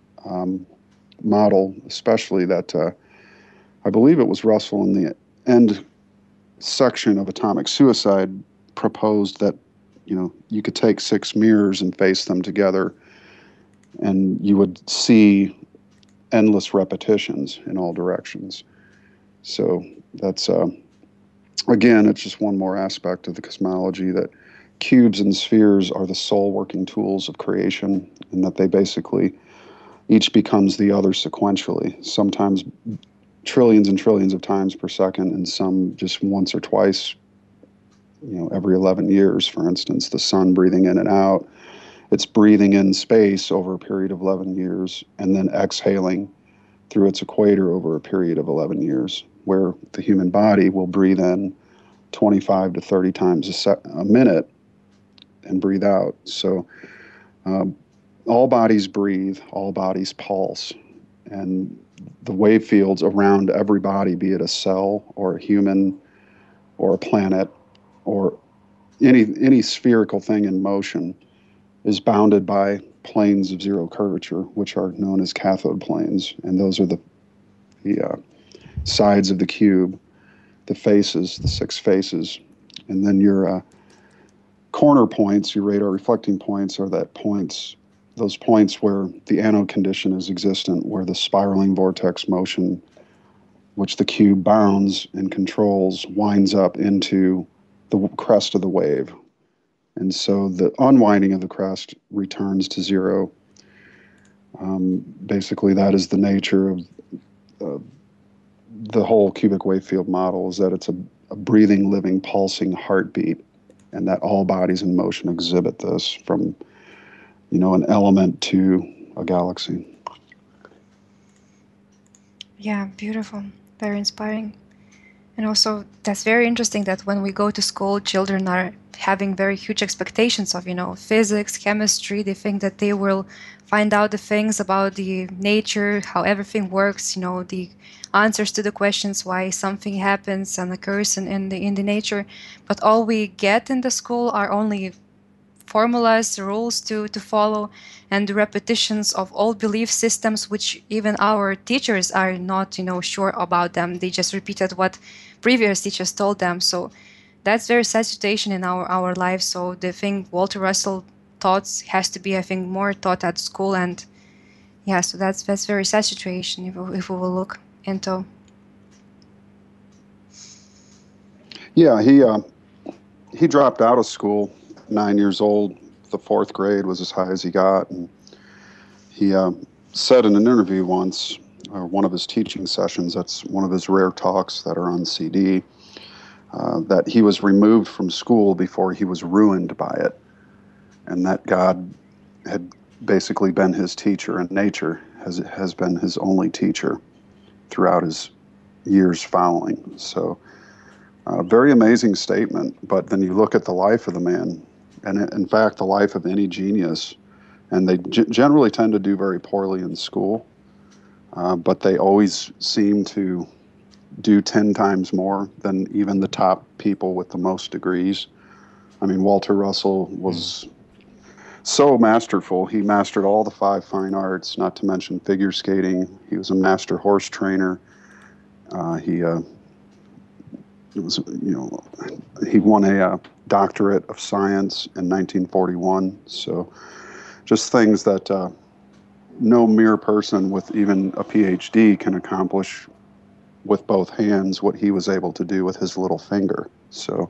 model, especially that I believe it was Russell in the end section of Atomic Suicide proposed that you could take 6 mirrors and face them together, and you would see endless repetitions in all directions. So that's again, it's just one more aspect of the cosmology, that cubes and spheres are the sole working tools of creation, and that they basically each becomes the other sequentially, sometimes trillions and trillions of times per second, and some just once or twice, every 11 years, for instance. The sun breathing in and out, it's breathing in space over a period of 11 years, and then exhaling through its equator over a period of 11 years, where the human body will breathe in 25 to 30 times a minute and breathe out. So all bodies breathe, all bodies pulse, and the wave fields around every body, be it a cell or a human or a planet or any spherical thing in motion, is bounded by planes of zero curvature, which are known as cathode planes. And those are the sides of the cube, the faces, the 6 faces. And then your corner points, your radar reflecting points, are those points where the anode condition is existent, where the spiraling vortex motion, which the cube bounds and controls, winds up into the crest of the wave. And so the unwinding of the crest returns to zero. Basically, that is the nature of the whole cubic wave field model, is that it's a breathing, living, pulsing heartbeat, and that all bodies in motion exhibit this, from an element to a galaxy. Yeah, beautiful. Very inspiring. And also, that's very interesting that when we go to school, children are having very huge expectations of, physics, chemistry. They think that they will find out the things about the nature, how everything works, the answers to the questions why something happens and occurs in the nature. But all we get in the school are only formulas, rules to follow, and the repetitions of old belief systems, which even our teachers are not, sure about them. They just repeated what previous teachers told them. So that's very sad situation in our lives. So the thing Walter Russell taught has to be, I think, more taught at school. And yeah, so that's very sad situation if we will look into. Yeah, he dropped out of school 9 years old. The 4th grade was as high as he got, and he said in an interview once, or one of his teaching sessions, that's one of his rare talks that are on CD, that he was removed from school before he was ruined by it, and that God had basically been his teacher, and nature has been his only teacher throughout his years following. So very amazing statement. But then you look at the life of the man, and in fact the life of any genius, and they generally tend to do very poorly in school, but they always seem to do 10 times more than even the top people with the most degrees. I mean, Walter Russell was so masterful. He mastered all the 5 fine arts, not to mention figure skating. He was a master horse trainer. He was, he won a doctorate of science in 1941. So just things that no mere person with even a PhD can accomplish with both hands what he was able to do with his little finger. So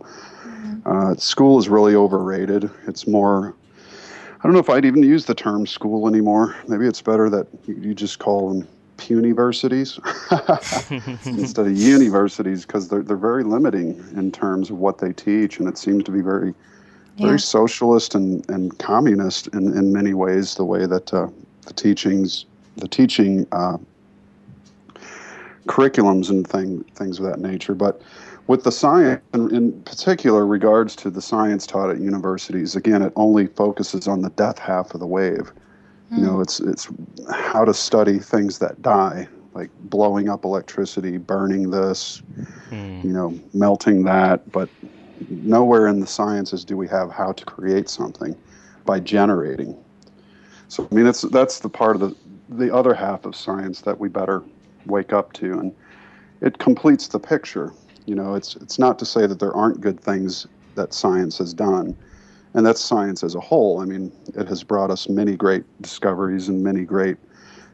school is really overrated. It's more, I don't know if I'd even use the term school anymore. Maybe it's better that you just call them puniversities instead of universities, because they're very limiting in terms of what they teach, and it seems to be very socialist and communist in many ways, the way that the teaching curriculums and things of that nature. But with the science, in particular regards to the science taught at universities, again, it only focuses on the death half of the wave. It's how to study things that die, like blowing up electricity, burning this, melting that. But nowhere in the sciences do we have how to create something by generating. So, I mean, that's the part of the other half of science that we better wake up to, and it completes the picture. It's not to say that there aren't good things that science has done, and that's science as a whole. I mean, it has brought us many great discoveries and many great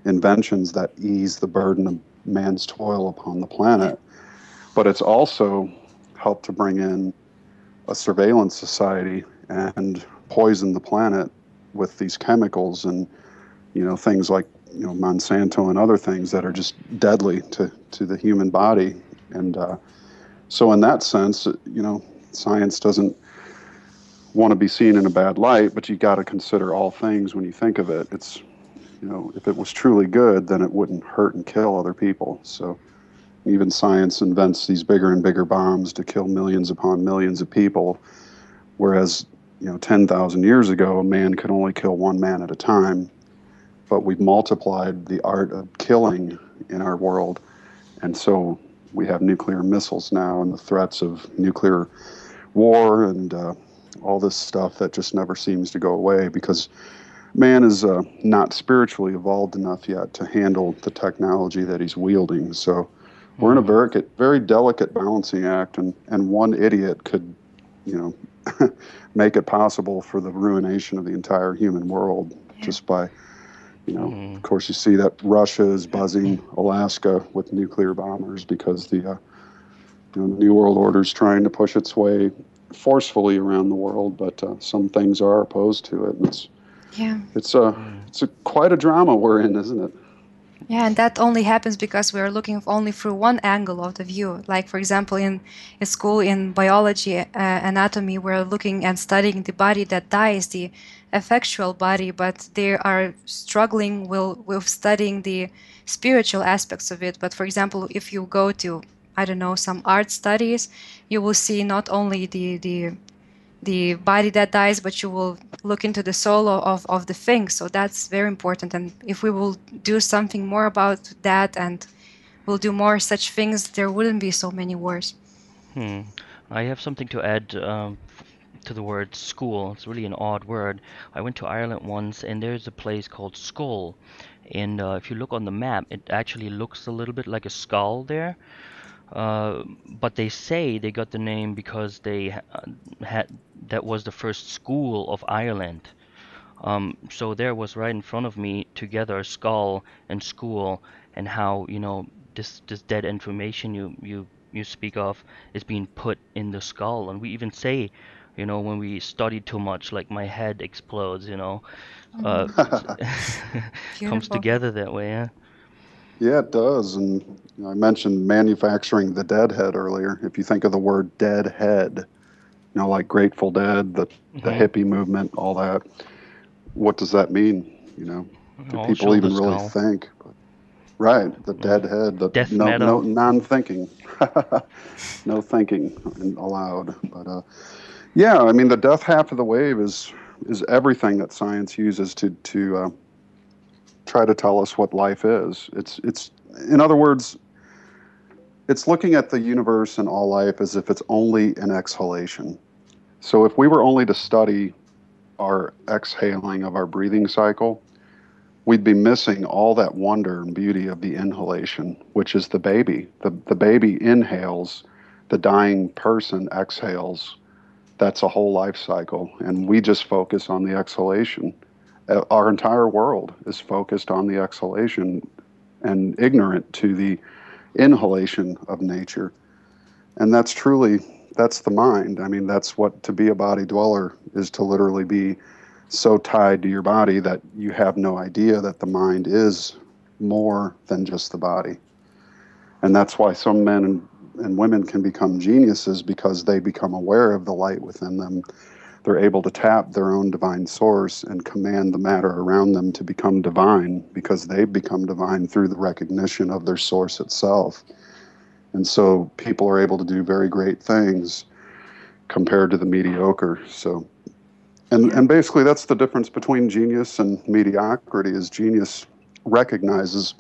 inventions that ease the burden of man's toil upon the planet. But it's also helped to bring in a surveillance society and poison the planet with these chemicals and things like Monsanto and other things that are just deadly to the human body. And so in that sense, science doesn't want to be seen in a bad light, but you got to consider all things when you think of it. It's, if it was truly good, then it wouldn't hurt and kill other people. So even science invents these bigger and bigger bombs to kill millions upon millions of people, whereas 10,000 years ago, a man could only kill one man at a time. But we've multiplied the art of killing in our world, and so we have nuclear missiles now and the threats of nuclear war and all this stuff that just never seems to go away, because man is not spiritually evolved enough yet to handle the technology that he's wielding. So we're in a very delicate balancing act, and one idiot could, make it possible for the ruination of the entire human world just by, of course, you see that Russia is buzzing Alaska with nuclear bombers because the New World Order is trying to push its way forcefully around the world, but some things are opposed to it. And it's quite a drama we're in, isn't it? Yeah, and that only happens because we are looking only through one angle of the view. Like, for example, in school, in biology, anatomy, we're looking and studying the body that dies, the effectual body, but they are struggling with studying the spiritual aspects of it. But for example, if you go to, I don't know, some art studies, you will see not only the body that dies, but you will look into the soul of the thing. So that's very important. And if we will do something more about that and we'll do more such things, there wouldn't be so many wars. I have something to add to the word school. It's really an odd word. I went to Ireland once, and there's a place called Skull. And if you look on the map, it actually looks a little bit like a skull there. But they say they got the name because they had that was the first school of Ireland. So there was right in front of me together skull and school, and how this dead information you speak of is being put in the skull. And we even say, when we study too much, like my head explodes, comes together that way. Yeah, it does. And I mentioned manufacturing the dead head earlier. If you think of the word dead head, like Grateful Dead, the hippie movement, all that, what does that mean? Do people even really think? Right, the dead head, the no non-thinking, no thinking allowed. But yeah, I mean, the death half of the wave is everything that science uses to try to tell us what life is. It's in other words, it's looking at the universe and all life as if it's only an exhalation. So if we were only to study our exhaling of our breathing cycle, we'd be missing all that wonder and beauty of the inhalation, which is the baby. The baby inhales, the dying person exhales. That's a whole life cycle. And we just focus on the exhalation. Our entire world is focused on the exhalation and ignorant to the inhalation of nature. And that's the mind. I mean, that's what to be a body dweller is, to literally be so tied to your body that you have no idea that the mind is more than just the body. And that's why some men and women can become geniuses, because they become aware of the light within them. They're able to tap their own divine source and command the matter around them to become divine, because they've become divine through the recognition of their source itself. And so people are able to do very great things compared to the mediocre. So, and basically that's the difference between genius and mediocrity. Is genius recognizes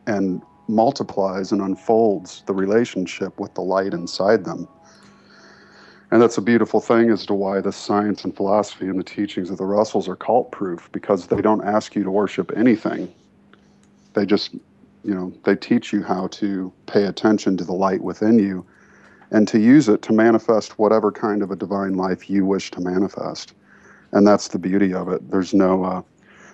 and multiplies and unfolds the relationship with the light inside them. And that's a beautiful thing as to why the science and philosophy and the teachings of the Russells are cult proof, because they don't ask you to worship anything. They just, they teach you how to pay attention to the light within you and to use it to manifest whatever kind of a divine life you wish to manifest. And that's the beauty of it. There's no,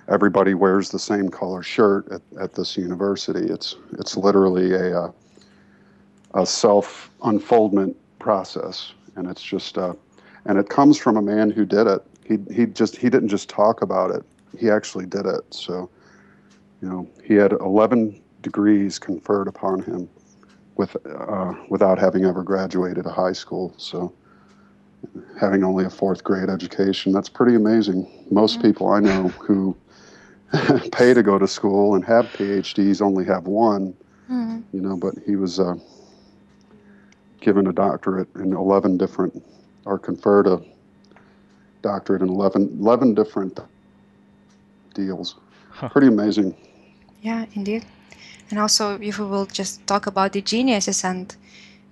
everybody wears the same color shirt at this university. It's literally a self-unfoldment process. And it's just, and it comes from a man who did it. He didn't just talk about it. He actually did it. So, he had 11 degrees conferred upon him without having ever graduated a high school. So, having only a 4th grade education, that's pretty amazing. Most people I know who pay to go to school and have PhDs only have one, but he was given a doctorate in 11 different, or conferred a doctorate in 11 different deals. Pretty amazing. Yeah, indeed. And also, if we will just talk about the geniuses and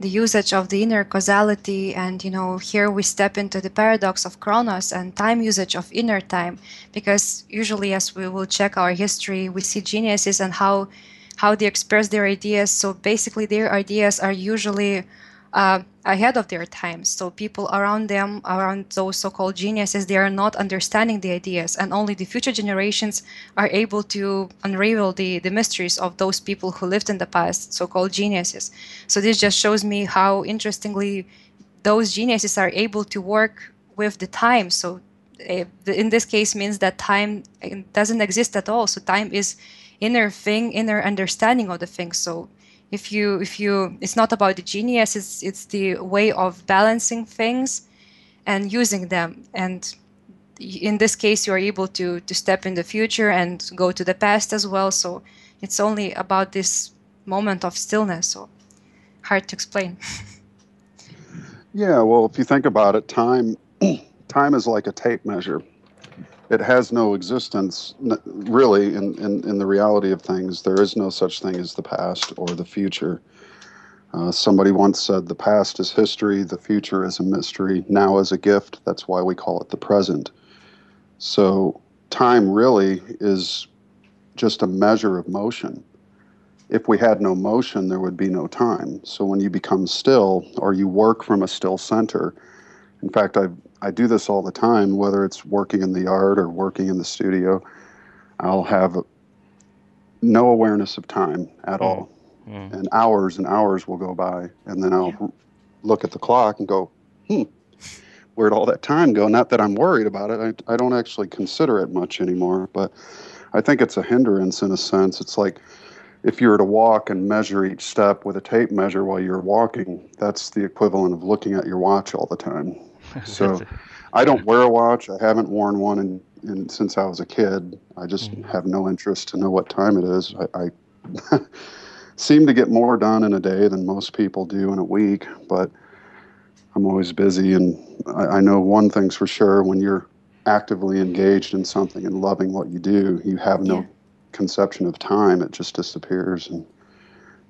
the usage of the inner causality, and here we step into the paradox of Chronos and time usage of inner time, because usually as we will check our history, we see geniuses and how they express their ideas. So basically their ideas are usually ahead of their time. So people around them, around those so-called geniuses, they are not understanding the ideas, and only the future generations are able to unravel the mysteries of those people who lived in the past, so-called geniuses. So this just shows me how interestingly those geniuses are able to work with the time. So in this case means that time doesn't exist at all. So time is inner thing, inner understanding of the thing. So if you it's not about the genius, it's the way of balancing things and using them. And in this case, you are able to step in the future and go to the past as well. So it's only about this moment of stillness. So hard to explain. Yeah, well, if you think about it, time is like a tape measure. It has no existence, really, in the reality of things. There is no such thing as the past or the future. Somebody once said, the past is history, the future is a mystery, now is a gift. That's why we call it the present. So time really is just a measure of motion. If we had no motion, there would be no time. So when you become still, or you work from a still center, in fact, I do this all the time, whether it's working in the yard or working in the studio, I'll have no awareness of time at all. And hours will go by, and then I'll look at the clock and go, where'd all that time go? Not that I'm worried about it. I don't actually consider it much anymore, but I think it's a hindrance in a sense. It's like if you were to walk and measure each step with a tape measure while you're walking, that's the equivalent of looking at your watch all the time. So I don't wear a watch. I haven't worn one since I was a kid. I just have no interest to know what time it is. I seem to get more done in a day than most people do in a week, but I'm always busy. And I know one thing's for sure: when you're actively engaged in something and loving what you do, you have no conception of time. It just disappears, and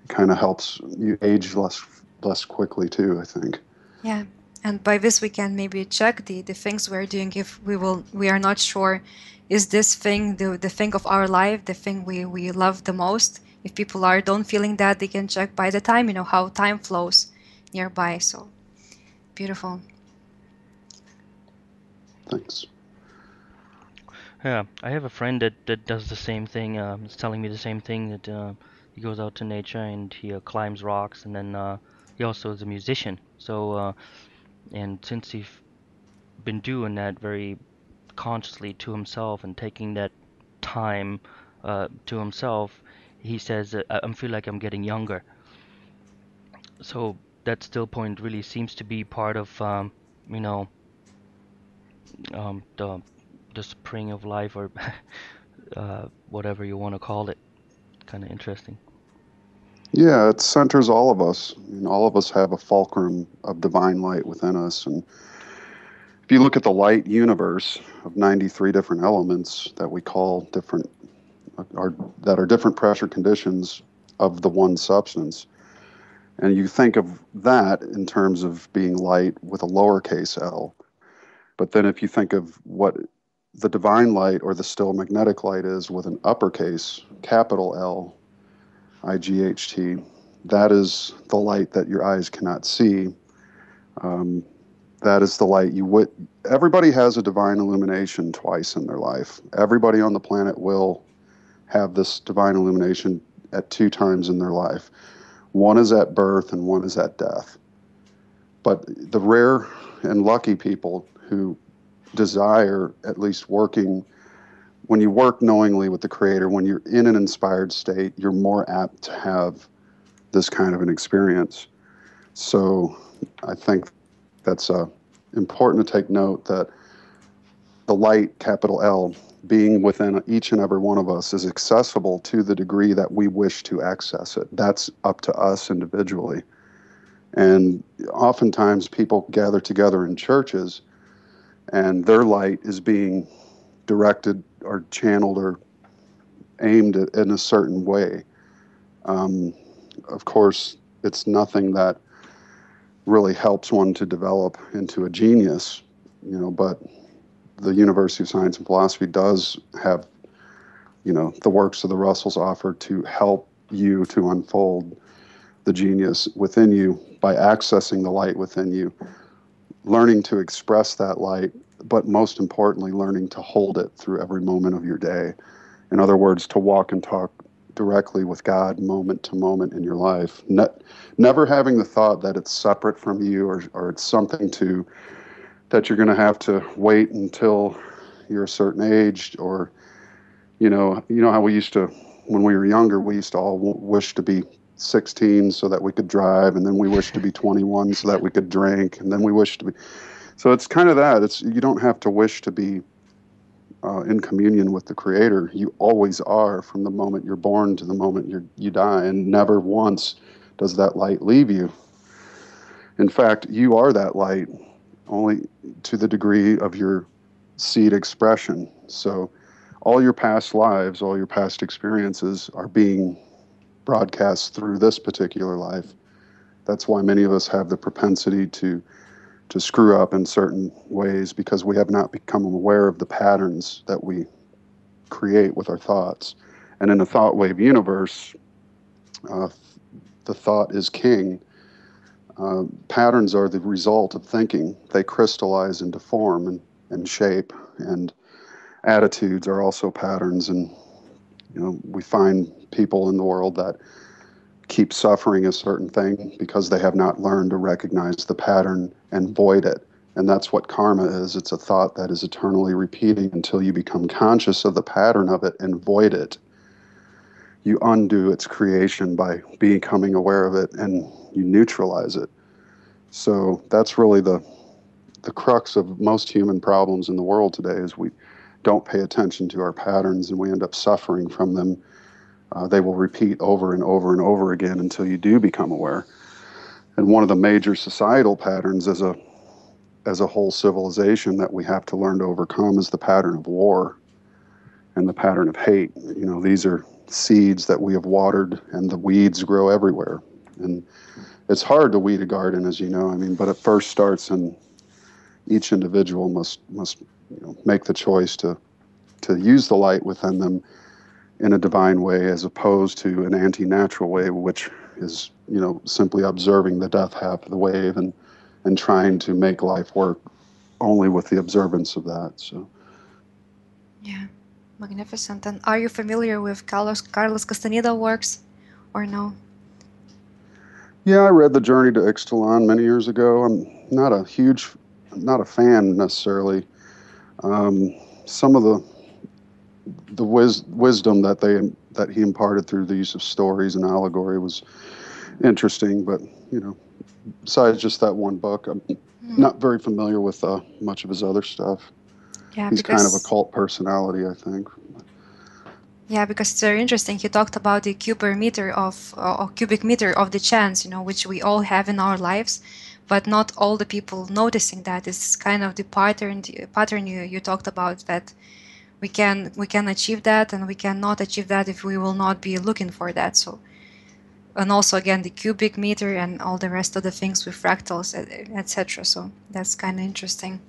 it kind of helps you age less quickly too, I think. Yeah. And by this we can maybe check the things we're doing if we are not sure, is this thing the thing of our life, the thing we love the most. If people don't feeling that, they can check by the time, how time flows nearby. So beautiful. Thanks. Yeah, I have a friend that does the same thing. Is telling me the same thing, that he goes out to nature and he climbs rocks, and then he also is a musician. So and since he's been doing that very consciously to himself and taking that time to himself, he says, I feel like I'm getting younger. So that still point really seems to be part of you know the spring of life, or whatever you want to call it. Kind of interesting. Yeah, it centers all of us. I mean, all of us have a fulcrum of divine light within us. And if you look at the light universe of 93 different elements that we call different, that are different pressure conditions of the one substance, and you think of that in terms of being light with a lowercase l, but then if you think of what the divine light or the still magnetic light is with an uppercase, capital L, IGHT, that is the light that your eyes cannot see. That is the light you would. Everybody has a divine illumination twice in their life. Everybody on the planet will have this divine illumination at 2 times in their life. One is at birth and one is at death. But the rare and lucky people who desire, at least working, when you work knowingly with the Creator, when you're in an inspired state, you're more apt to have this kind of an experience. So I think that's important to take note that the light, capital L, being within each and every one of us is accessible to the degree that we wish to access it. That's up to us individually. And oftentimes people gather together in churches and their light is being directed or channeled or aimed at in a certain way. Of course, it's nothing that really helps one to develop into a genius, but the University of Science and Philosophy does have, the works of the Russells offer to help you to unfold the genius within you by accessing the light within you, learning to express that light, but most importantly, learning to hold it through every moment of your day. In other words, to walk and talk directly with God moment to moment in your life. Never having the thought that it's separate from you or it's something that you're going to have to wait until you're a certain age, or how we used to, when we were younger, we used to all wish to be 16 so that we could drive, and then we wish to be 21 so that we could drink, and then we wish to be. So it's kind of that. You don't have to wish to be in communion with the Creator. You always are, from the moment you're born to the moment you die, and never once does that light leave you. In fact, you are that light only to the degree of your seed expression. So all your past lives, all your past experiences are being broadcast through this particular life. That's why many of us have the propensity to screw up in certain ways, because we have not become aware of the patterns that we create with our thoughts. And in a thought wave universe, the thought is king. Patterns are the result of thinking. They crystallize into form and shape, and attitudes are also patterns. And we find people in the world that keep suffering a certain thing because they have not learned to recognize the pattern and void it. And that's what karma is. It's a thought that is eternally repeating until you become conscious of the pattern of it and void it. You undo its creation by becoming aware of it, and you neutralize it. So that's really the crux of most human problems in the world today, is we don't pay attention to our patterns and we end up suffering from them. They will repeat over and over and over again until you do become aware. And one of the major societal patterns as a whole civilization that we have to learn to overcome is the pattern of war and the pattern of hate. These are seeds that we have watered, and the weeds grow everywhere. And it's hard to weed a garden, as you know. I mean, but it first starts in each individual must make the choice to use the light within them in a divine way, as opposed to an anti-natural way, which is simply observing the death half of the wave and trying to make life work only with the observance of that. So Yeah, magnificent. And are you familiar with Carlos Castaneda works, or no? yeah, I read The Journey to Ixtlan many years ago. I'm not a fan necessarily. Some of the wisdom that he imparted through the use of stories and allegory was interesting, but besides just that one book, I'm not very familiar with much of his other stuff. Yeah, He's kind of a because cult personality, I think. yeah, because it's very interesting. He talked about the cubic meter of the chance, which we all have in our lives, but not all the people noticing that. It's kind of the pattern you talked about, that we can achieve that and we cannot achieve that if we will not be looking for that. So, and also again the cubic meter and all the rest of the things with fractals, etc. So that's kind of interesting.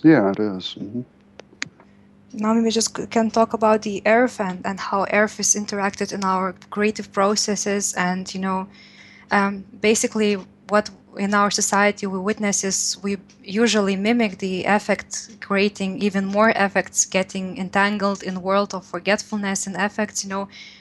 Yeah, it is. Mm-hmm. Now we just can talk about the earth and how earth is interacted in our creative processes, and basically what in our society we witness is we usually mimic the effect, creating even more effects, getting entangled in world of forgetfulness and effects,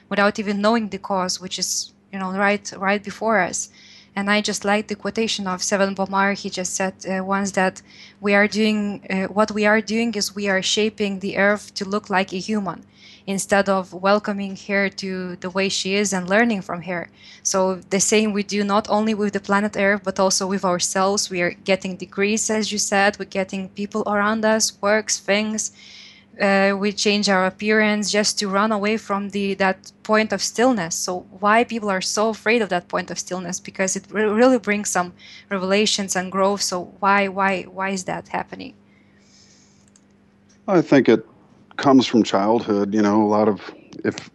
without even knowing the cause, which is right before us. And I just like the quotation of Seven Bomar. He just said once that what we are doing is we are shaping the earth to look like a human, instead of welcoming her to the way she is and learning from her. So the same we do not only with the planet Earth, but also with ourselves. We are getting degrees, as you said. We're getting people around us, works, things. We change our appearance just to run away from that point of stillness. So why people are so afraid of that point of stillness? Because it really brings some revelations and growth. So why is that happening? I think it comes from childhood. A lot of if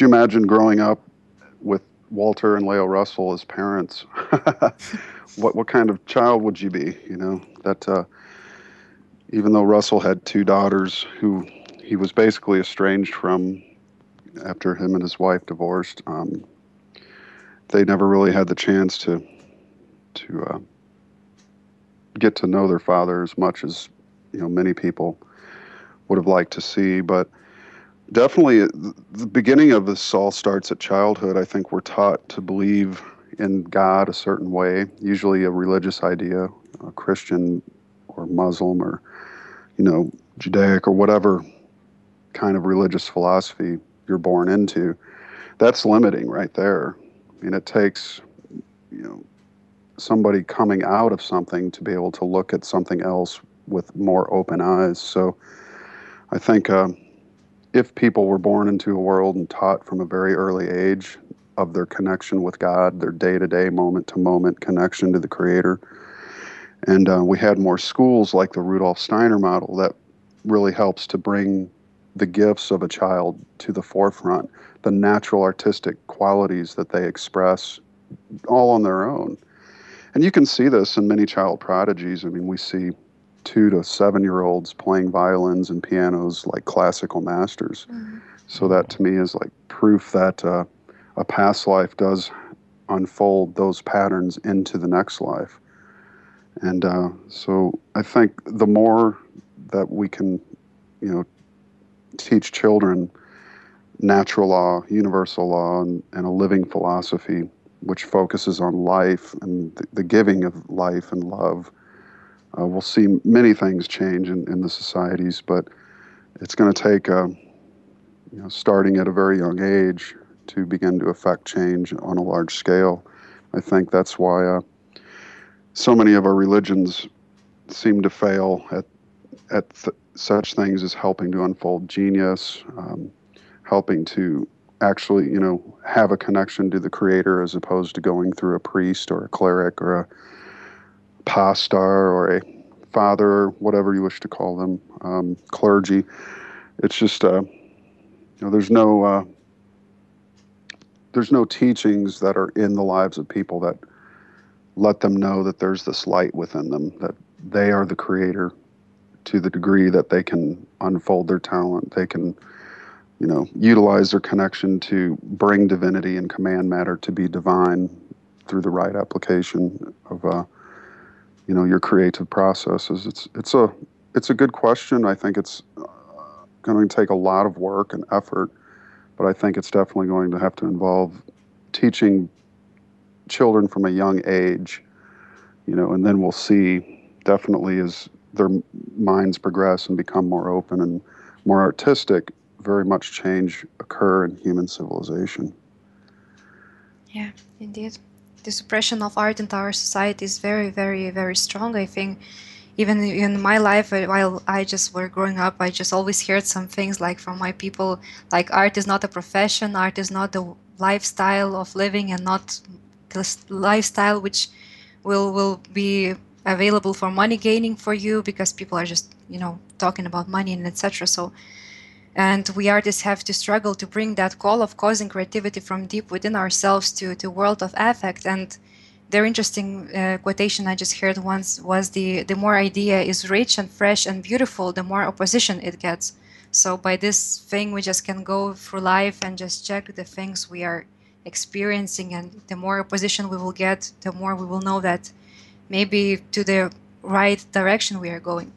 you imagine growing up with Walter and Leo Russell as parents, what kind of child would you be? That even though Russell had two daughters who he was basically estranged from after him and his wife divorced, they never really had the chance to get to know their father as much as many people would have liked to see. But definitely, the beginning of this all starts at childhood. I think we're taught to believe in God a certain way, usually a religious idea, a Christian or Muslim or Judaic or whatever kind of religious philosophy you're born into. That's limiting right there. I mean, it takes somebody coming out of something to be able to look at something else with more open eyes. So I think if people were born into a world and taught from a very early age of their connection with God, their day-to-day, moment-to-moment connection to the Creator, and we had more schools like the Rudolf Steiner model that really helps to bring the gifts of a child to the forefront, the natural artistic qualities that they express all on their own. And you can see this in many child prodigies. I mean, we see 2 to 7-year-olds playing violins and pianos like classical masters. Mm-hmm. So that to me is like proof that a past life does unfold those patterns into the next life. And so I think the more that we can, teach children natural law, universal law, and a living philosophy which focuses on life and the giving of life and love, we'll see many things change in the societies, but it's going to take, starting at a very young age to begin to affect change on a large scale. I think that's why so many of our religions seem to fail at such things as helping to unfold genius, helping to actually, have a connection to the Creator as opposed to going through a priest or a cleric or a pastor or a father, or whatever you wish to call them, clergy. It's just, there's no there's no teachings that are in the lives of people that let them know that there's this light within them, that they are the creator to the degree that they can unfold their talent. They can, utilize their connection to bring divinity and command matter to be divine through the right application of, your creative processes. It's a good question. I think it's going to take a lot of work and effort, but I think it's definitely going to have to involve teaching children from a young age, and then we'll see definitely as their minds progress and become more open and more artistic, very much change occur in human civilization. Yeah, indeed. The suppression of art in our society is very, very, very strong. I think even in my life, while I just were growing up, I just always heard some things like from my people, like art is not a profession, art is not the lifestyle of living, and not the lifestyle which will be available for money gaining for you, because people are just talking about money and etc. So, and we artists have to struggle to bring that call of causing creativity from deep within ourselves to the world of affect. And their interesting quotation I just heard once was the more idea is rich and fresh and beautiful, the more opposition it gets. So by this thing, we just can go through life and just check the things we are experiencing, and the more opposition we will get, the more we will know that maybe to the right direction we are going.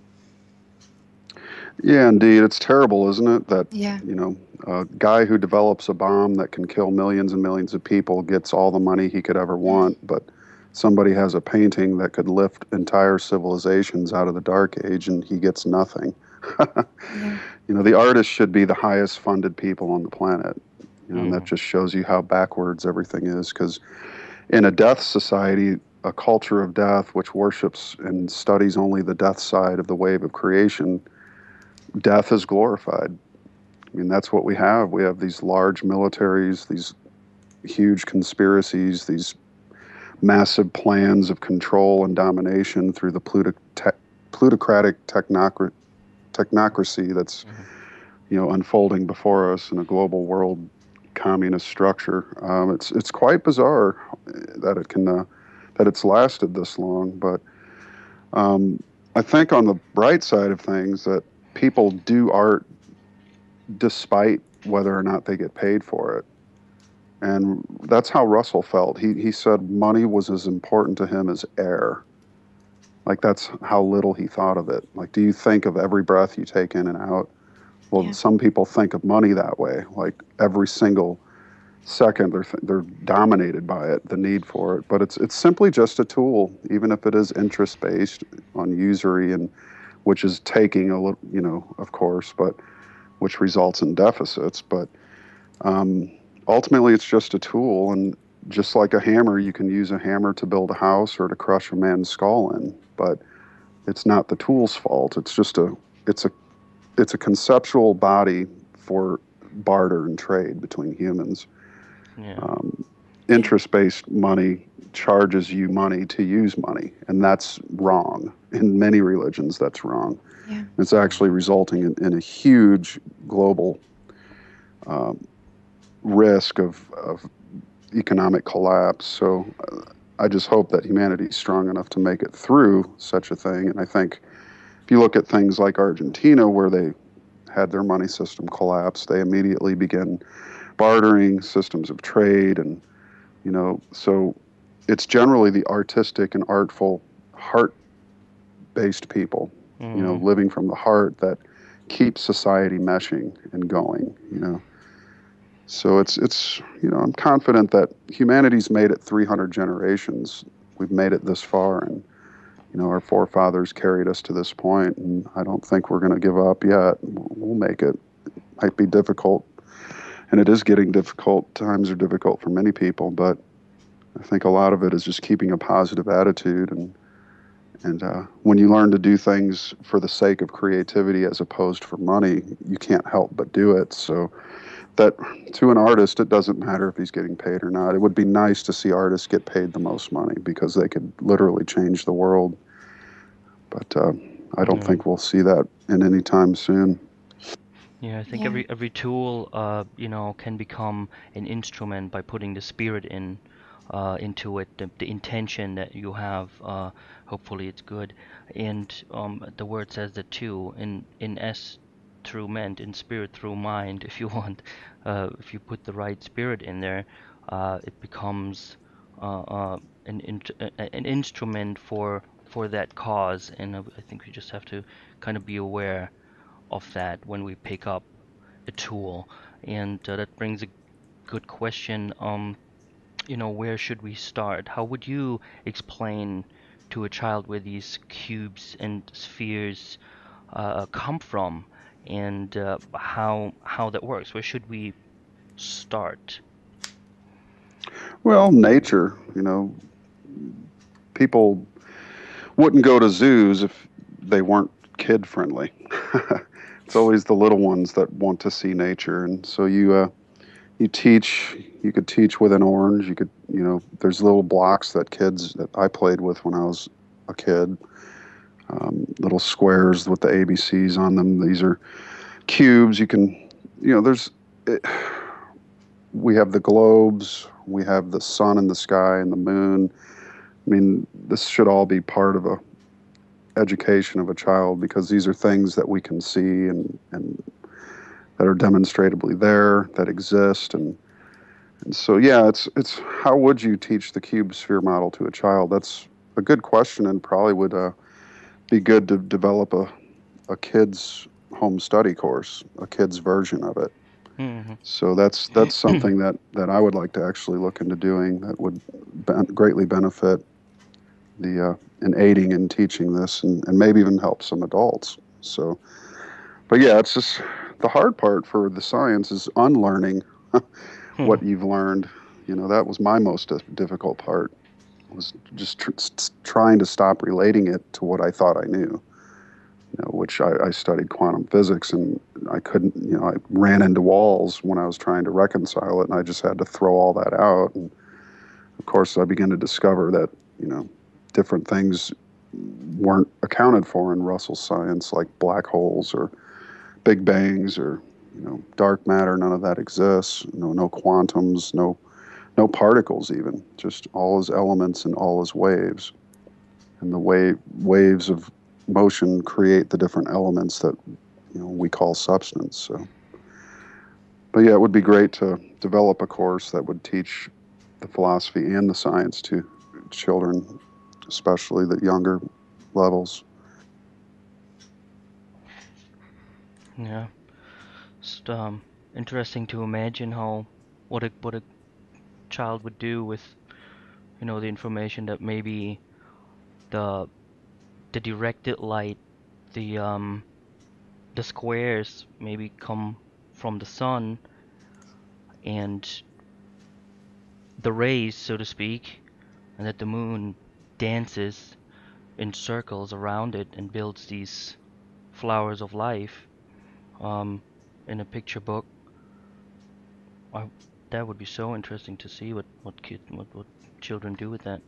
Yeah, indeed. It's terrible, isn't it? That, Yeah. a guy who develops a bomb that can kill millions and millions of people gets all the money he could ever want, but somebody has a painting that could lift entire civilizations out of the dark age and he gets nothing. Yeah. The artists should be the highest funded people on the planet. And that just shows you how backwards everything is, because in a death society, a culture of death which worships and studies only the death side of the wave of creation, death is glorified. I mean, that's what we have. We have these large militaries, these huge conspiracies, these massive plans of control and domination through the plutocratic technocracy that's, unfolding before us in a global world communist structure. It's quite bizarre that it can that it's lasted this long, but I think on the bright side of things that people do art despite whether or not they get paid for it. And that's how Russell felt. He said money was as important to him as air. Like, that's how little he thought of it. Like, do you think of every breath you take in and out? Well, Yeah. some people think of money that way. Like, every single second they're dominated by it, the need for it. But it's simply just a tool, even if it is interest based on usury, and which is taking a little, of course, but which results in deficits. But ultimately, it's just a tool, and just like a hammer, you can use a hammer to build a house or to crush a man's skull in. But it's not the tool's fault. It's just it's a conceptual body for barter and trade between humans. Yeah. Interest-based money charges you money to use money, and that's wrong. In many religions, that's wrong. Yeah. It's actually resulting in a huge global risk of economic collapse. So I just hope that humanity is strong enough to make it through such a thing. And I think if you look at things like Argentina, where they had their money system collapse, they immediately began bartering, systems of trade, and so it's generally the artistic and artful, heart-based people, living from the heart, that keep society meshing and going. So it's I'm confident that humanity's made it 300 generations. We've made it this far, and our forefathers carried us to this point, and I don't think we're going to give up yet. We'll make it. It might be difficult, and it is getting difficult. Times are difficult for many people, but I think a lot of it is just keeping a positive attitude, and when you learn to do things for the sake of creativity as opposed for money, you can't help but do it. So that to an artist, it doesn't matter if he's getting paid or not. It would be nice to see artists get paid the most money, because they could literally change the world. But I don't think we'll see that in any time soon. Yeah, I think Yeah. every tool, can become an instrument by putting the spirit into it, the intention that you have. Hopefully, it's good. And the word says that too. In S through ment, in spirit through mind. If you want, if you put the right spirit in there, it becomes uh, uh, an instrument for that cause. And I think we just have to kind of be aware of that when we pick up a tool. And that brings a good question. Where should we start? How would you explain to a child where these cubes and spheres come from, and how that works? Where should we start? Well, nature, people wouldn't go to zoos if they weren't kid friendly. It's always the little ones that want to see nature, and so you teach. You could teach with an orange. You could, there's little blocks that I played with when I was a kid. Little squares with the ABCs on them. These are cubes. You can, there's. It, we have the globes. We have the sun and the sky and the moon. I mean, this should all be part of a education of a child, because these are things that we can see and that are demonstrably there, that exist. And so, yeah, it's how would you teach the cube sphere model to a child? That's a good question, and probably would be good to develop a kid's home study course, a kid's version of it. Hmm. So that's something that I would like to actually look into doing, that would greatly benefit the in aiding and teaching this, and maybe even help some adults. So, but yeah, it's just the hard part for the science is unlearning what you've learned. That was my most difficult part, was just trying to stop relating it to what I thought I knew. Which I studied quantum physics, and I couldn't. I ran into walls when I was trying to reconcile it, and I just had to throw all that out. And of course, I began to discover that different things weren't accounted for in Russell's science, like black holes or big bangs or dark matter. None of that exists. No quantums, no particles, even just all as elements and all as waves. And the waves of motion create the different elements that we call substance. So, but yeah, it would be great to develop a course that would teach the philosophy and the science to children, especially the younger levels. Yeah, it's interesting to imagine what a child would do with the information that maybe the the directed light, the um the squares maybe come from the sun, and the rays, so to speak, and that the moon dances in circles around it and builds these flowers of life um, in a picture book. I, that would be so interesting to see what children do with that.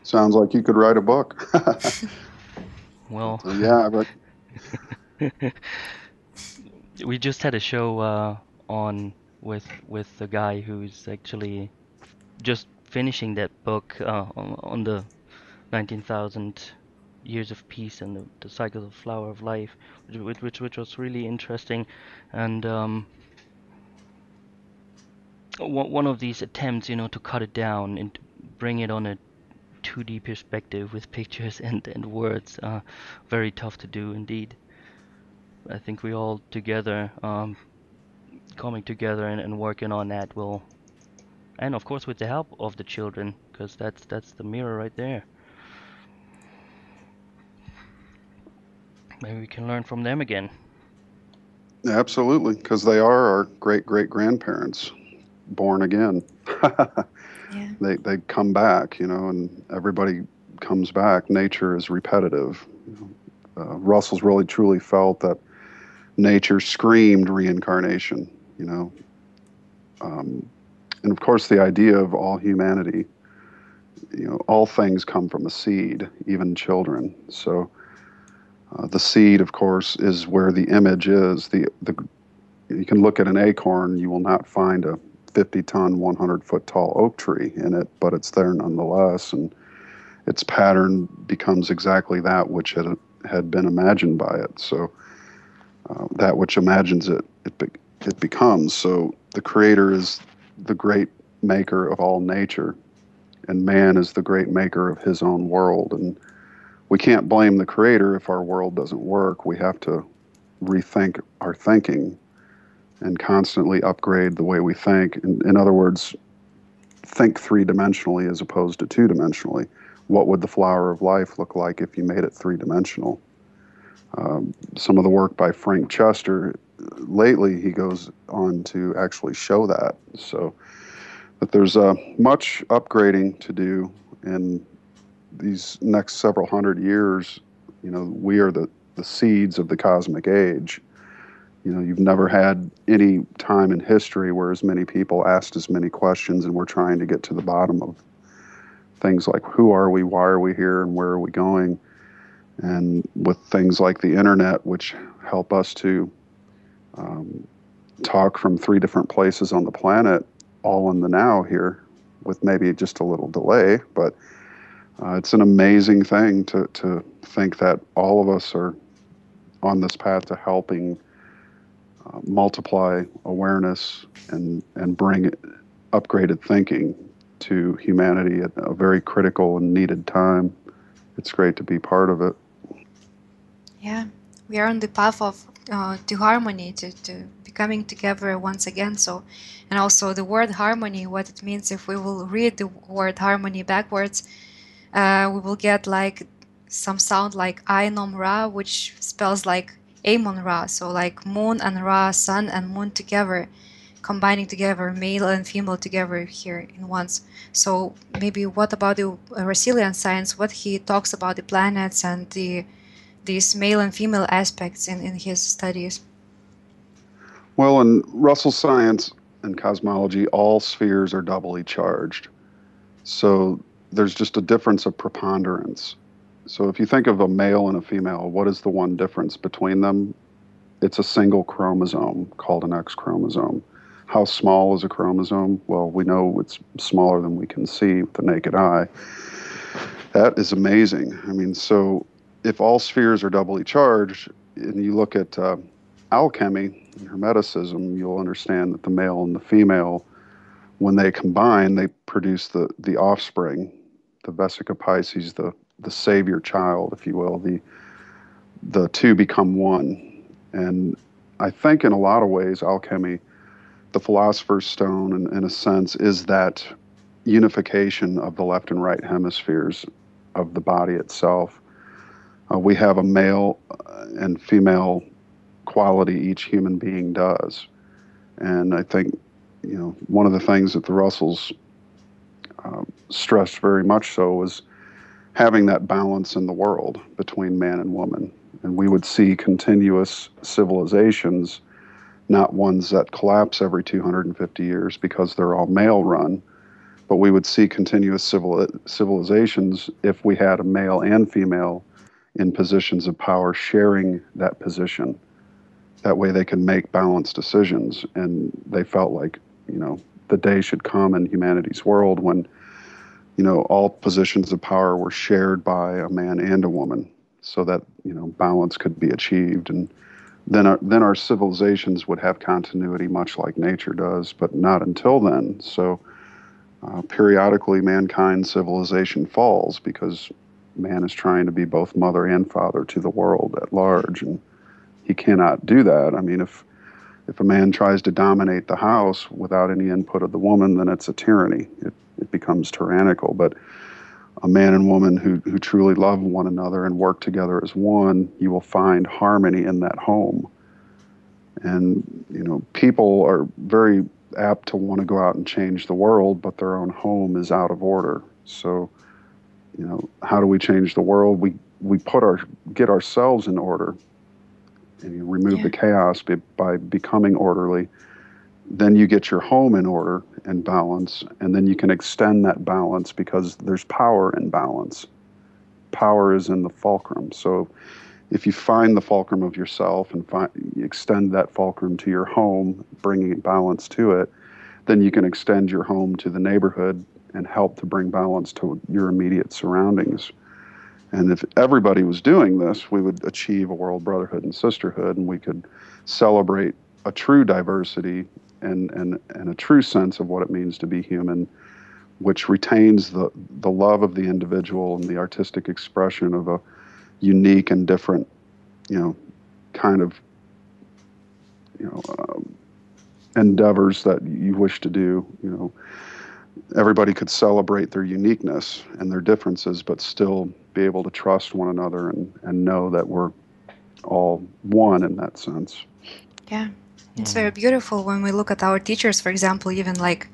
Sounds like you could write a book. Well, Yeah, but we just had a show on with the guy who's actually just finishing that book on the 19,000 years of peace and the cycle of flower of life, which was really interesting. And one of these attempts, to cut it down and bring it on a 2D perspective with pictures and words, very tough to do indeed. I think we all together, coming together and working on that will, and of course with the help of the children, because that's the mirror right there. Maybe we can learn from them again. absolutely, because they are our great great grandparents, born again. Yeah. They come back, and everybody comes back. Nature is repetitive. Russell's really truly felt that nature screamed reincarnation. Um, and of course, the idea of all humanity. All things come from a seed, even children. So The seed, of course, is where the image is. You can look at an acorn, you will not find a 50-ton, 100-foot tall oak tree in it, but it's there nonetheless, and its pattern becomes exactly that which had been imagined by it. So that which imagines it becomes. So the Creator is the great maker of all nature, and man is the great maker of his own world. And we can't blame the Creator if our world doesn't work. We have to rethink our thinking and constantly upgrade the way we think. In other words, think three-dimensionally as opposed to two-dimensionally. What would the flower of life look like if you made it three-dimensional? Some of the work by Frank Chester, lately he goes on to actually show that. So that there's much upgrading to do in these next several hundred years. You know, we are the seeds of the cosmic age. You know, you've never had any time in history where as many people asked as many questions, and we're trying to get to the bottom of things like who are we, why are we here, and where are we going. And with things like the internet, which help us to talk from 3 different places on the planet, all in the now here, with maybe just a little delay. But it's an amazing thing to think that all of us are on this path to helping multiply awareness and bring upgraded thinking to humanity at a very critical and needed time. It's great to be part of it. Yeah, we are on the path of to harmony, to becoming together once again. So, and also the word harmony, what it means. If we will read the word harmony backwards, we will get like some sound like Ainom Ra, which spells like Amon Ra. So like moon and Ra, sun and moon together, combining together, male and female together here in once. So maybe what about the Russellian science? What he talks about the planets and these male and female aspects in his studies? Well, in Russell science and cosmology, all spheres are doubly charged. So there's just a difference of preponderance. So if you think of a male and a female, what is the one difference between them? It's a single chromosome called an X chromosome. How small is a chromosome? Well, we know it's smaller than we can see with the naked eye. That is amazing. I mean, so if all spheres are doubly charged, and you look at alchemy and Hermeticism, you'll understand that the male and the female, when they combine, they produce the offspring, the Vesica Pisces, the savior child, if you will. The two become one. And I think in a lot of ways, alchemy, the philosopher's stone, in a sense, is that unification of the left and right hemispheres of the body itself. We have a male and female quality each human being does. And I think, you know, one of the things that the Russells stressed very much so was having that balance in the world between man and woman. And we would see continuous civilizations, not ones that collapse every 250 years because they're all male run, but we would see continuous civilizations if we had a male and female in positions of power sharing that position. That way they can make balanced decisions. And they felt like, you know, the day should come in humanity's world when, you know, all positions of power were shared by a man and a woman, so that, you know, balance could be achieved. And then our civilizations would have continuity, much like nature does, but not until then. So periodically mankind's civilization falls because man is trying to be both mother and father to the world at large, and he cannot do that. I mean, if a man tries to dominate the house without any input of the woman, then it's a tyranny. It becomes tyrannical. But a man and woman who truly love one another and work together as one, you will find harmony in that home. And, you know, people are very apt to want to go out and change the world, but their own home is out of order. So, you know, how do we change the world? We get ourselves in order, and you remove the chaos by becoming orderly. Then you get your home in order and balance, and then you can extend that balance because there's power in balance. Power is in the fulcrum. So if you find the fulcrum of yourself and extend that fulcrum to your home, bringing balance to it, then you can extend your home to the neighborhood and help to bring balance to your immediate surroundings. And if everybody was doing this, we would achieve a world brotherhood and sisterhood, and we could celebrate a true diversity and a true sense of what it means to be human, which retains the love of the individual and the artistic expression of a unique and different, kind of, endeavors that you wish to do. Everybody could celebrate their uniqueness and their differences, but still be able to trust one another and know that we're all one in that sense. Yeah, it's very beautiful when we look at our teachers, for example, even like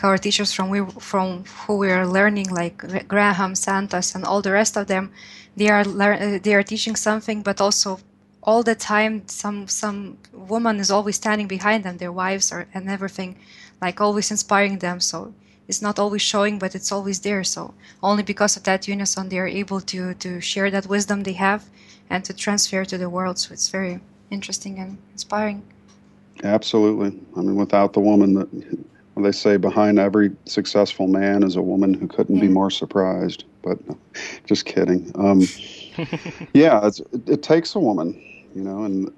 our teachers from who we are learning, like Graham, Santos, and all the rest of them. They are teaching something, but also all the time some woman is always standing behind them, their wives and everything, like always inspiring them. So it's not always showing, but it's always there. So only because of that unison, they are able to share that wisdom they have and to transfer to the world. So it's very interesting and inspiring. Absolutely. I mean, without the woman, they say behind every successful man is a woman who couldn't be more surprised. But just kidding. Yeah, it takes a woman, and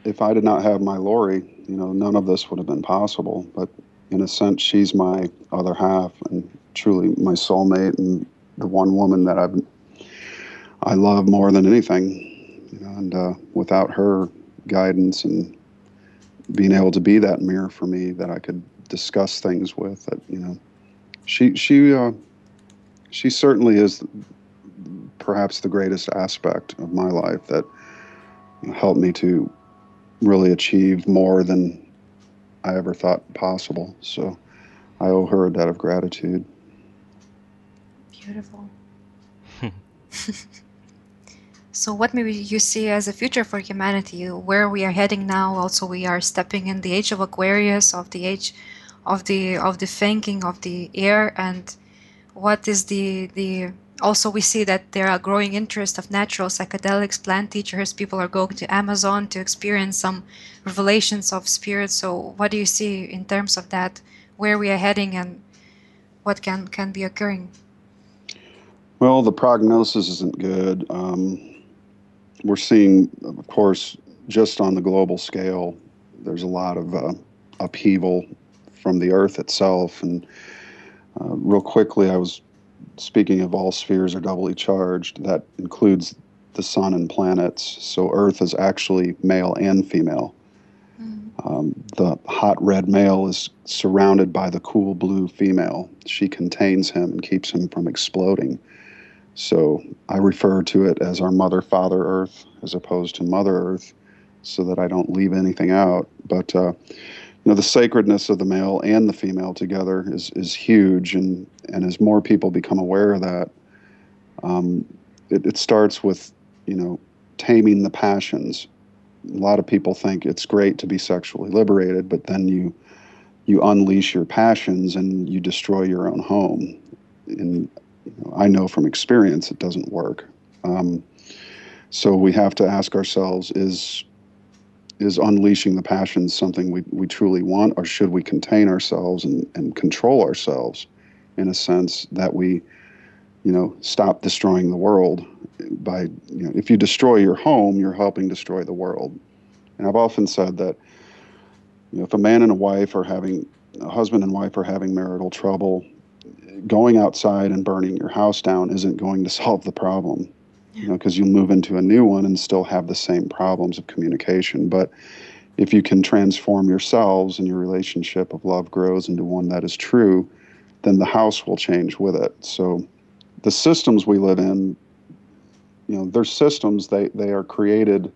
if I did not have my Lori, none of this would have been possible. But in a sense, she's my other half and truly my soulmate and the one woman that I love more than anything. And without her guidance and being able to be that mirror for me that I could discuss things with, that she certainly is perhaps the greatest aspect of my life that helped me to really achieve more than I ever thought possible. So I owe her a debt of gratitude. Beautiful. So what maybe you see as a future for humanity, where we are heading now? Also, we are stepping in the age of Aquarius, of the age of the thinking of the air, and what is the also we see that there are growing interest of natural psychedelics, plant teachers. People are going to Amazon to experience some revelations of spirit. So what do you see in terms of that, where we are heading and what can be occurring? Well, the prognosis isn't good. We're seeing, of course, just on the global scale, there's a lot of upheaval from the Earth itself. And real quickly, I was speaking of all spheres are doubly charged. That includes the sun and planets. So Earth is actually male and female. The hot red male is surrounded by the cool blue female. She contains him and keeps him from exploding. So I refer to it as our Mother, Father Earth, as opposed to Mother Earth, so that I don't leave anything out. But the sacredness of the male and the female together is huge, and as more people become aware of that, it starts with taming the passions. A lot of people think it's great to be sexually liberated, but then you unleash your passions and you destroy your own home. And I know from experience it doesn't work. So we have to ask ourselves, is unleashing the passions something we truly want, or should we contain ourselves and control ourselves in a sense that we stop destroying the world by, if you destroy your home, you're helping destroy the world. And I've often said that, if a man and a husband and wife are having marital trouble, going outside and burning your house down isn't going to solve the problem, because you'll move into a new one and still have the same problems of communication. But if you can transform yourselves and your relationship of love grows into one that is true, then the house will change with it. So the systems we live in, they're systems, they are created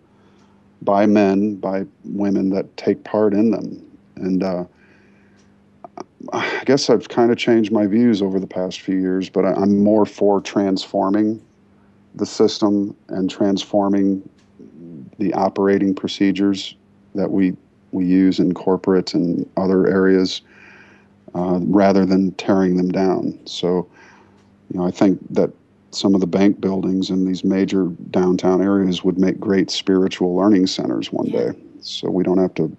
by men, by women that take part in them. And I guess I've kind of changed my views over the past few years, but I'm more for transforming the system and transforming the operating procedures that we use in corporate and other areas, rather than tearing them down. So, I think that some of the bank buildings in these major downtown areas would make great spiritual learning centers one day. So we don't have to,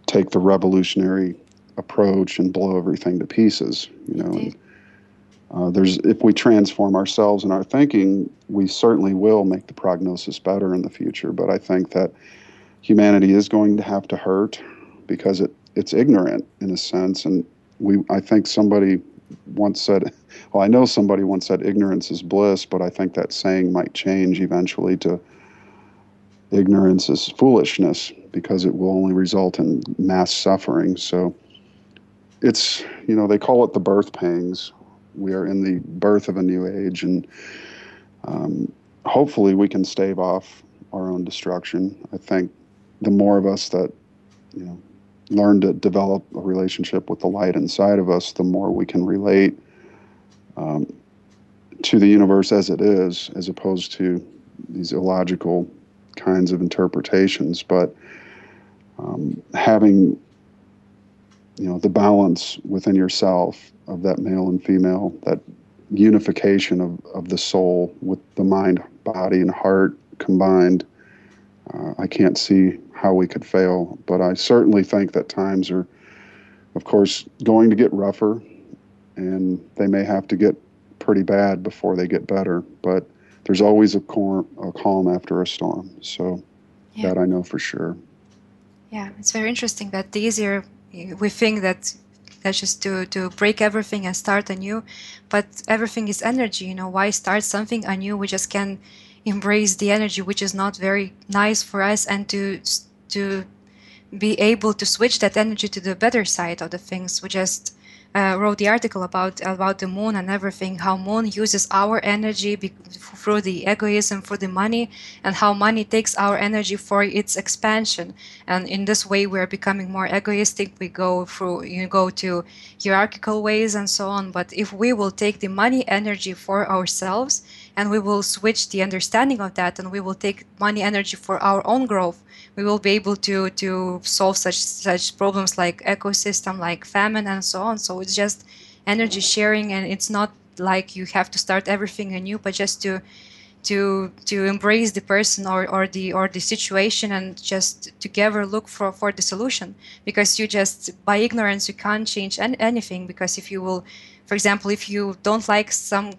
take the revolutionary approach and blow everything to pieces, And if we transform ourselves and our thinking, we certainly will make the prognosis better in the future. But I think that humanity is going to have to hurt because it's ignorant in a sense. And I think somebody once said, well, I know somebody once said ignorance is bliss, but I think that saying might change eventually to ignorance is foolishness, because it will only result in mass suffering. So it's, they call it the birth pangs. We are in the birth of a new age, and hopefully we can stave off our own destruction. I think the more of us that, learn to develop a relationship with the light inside of us, the more we can relate to the universe as it is, as opposed to these illogical kinds of interpretations. But having, the balance within yourself of that male and female, that unification of the soul with the mind, body, and heart combined, I can't see how we could fail. But I certainly think that times are, of course, going to get rougher, and they may have to get pretty bad before they get better. But there's always a calm after a storm. So that I know for sure. Yeah, it's very interesting that the easier we think that's just to break everything and start anew, but everything is energy. Why start something anew? We just can embrace the energy, which is not very nice for us, and to be able to switch that energy to the better side of the things. We just wrote the article about the moon and everything, how moon uses our energy through the egoism, for the money, and how money takes our energy for its expansion. And in this way, we're becoming more egoistic. We go to hierarchical ways and so on. But if we will take the money energy for ourselves, and we will switch the understanding of that, and we will take money energy for our own growth, we will be able to solve such problems like ecosystem, like famine, and so on. So it's just energy sharing, and it's not like you have to start everything anew, but just to embrace the person or the situation, and just together look for the solution. Because you just, by ignorance, you can't change anything. Because if you will, for example, if you don't like some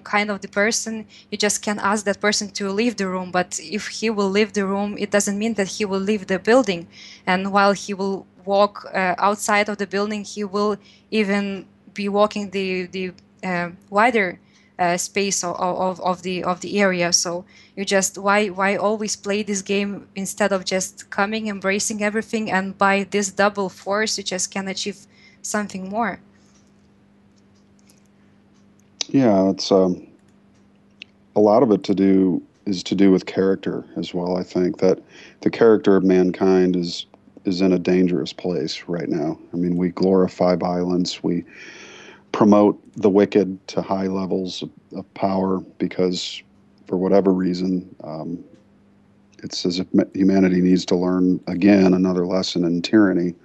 kind of the person, you just can ask that person to leave the room. But if he will leave the room, it doesn't mean that he will leave the building. And while he will walk outside of the building, he will even be walking the wider space of the area. So you just, why always play this game instead of just coming, embracing everything, and by this double force you just can achieve something more. Yeah, it's a lot of it is to do with character as well. I think that the character of mankind is in a dangerous place right now. I mean, we glorify violence. We promote the wicked to high levels of power because, for whatever reason, it's as if humanity needs to learn again another lesson in tyranny.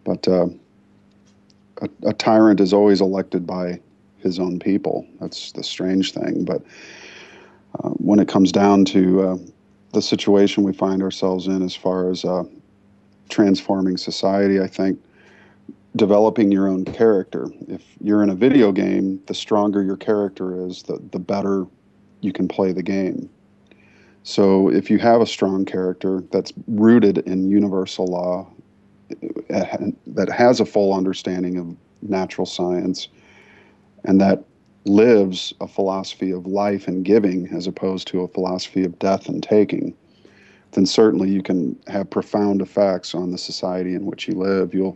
But a tyrant is always elected by his own people. That's the strange thing. But when it comes down to the situation we find ourselves in as far as transforming society, I think developing your own character. If you're in a video game, the stronger your character is, the better you can play the game. So if you have a strong character that's rooted in universal law, that has a full understanding of natural science, and that lives a philosophy of life and giving as opposed to a philosophy of death and taking, then certainly you can have profound effects on the society in which you live. You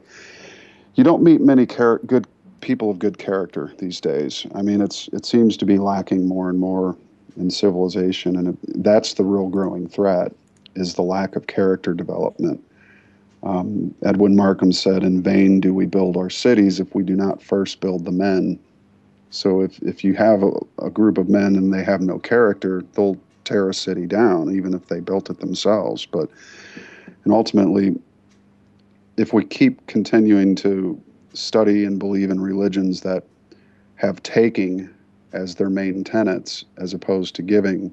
don't meet many good people of good character these days. I mean, it seems to be lacking more and more in civilization, and that's the real growing threat, is the lack of character development. Edwin Markham said, "In vain do we build our cities if we do not first build the men." So if you have a group of men and they have no character, they'll tear a city down, even if they built it themselves. And ultimately, if we keep continuing to study and believe in religions that have taking as their main tenets, as opposed to giving.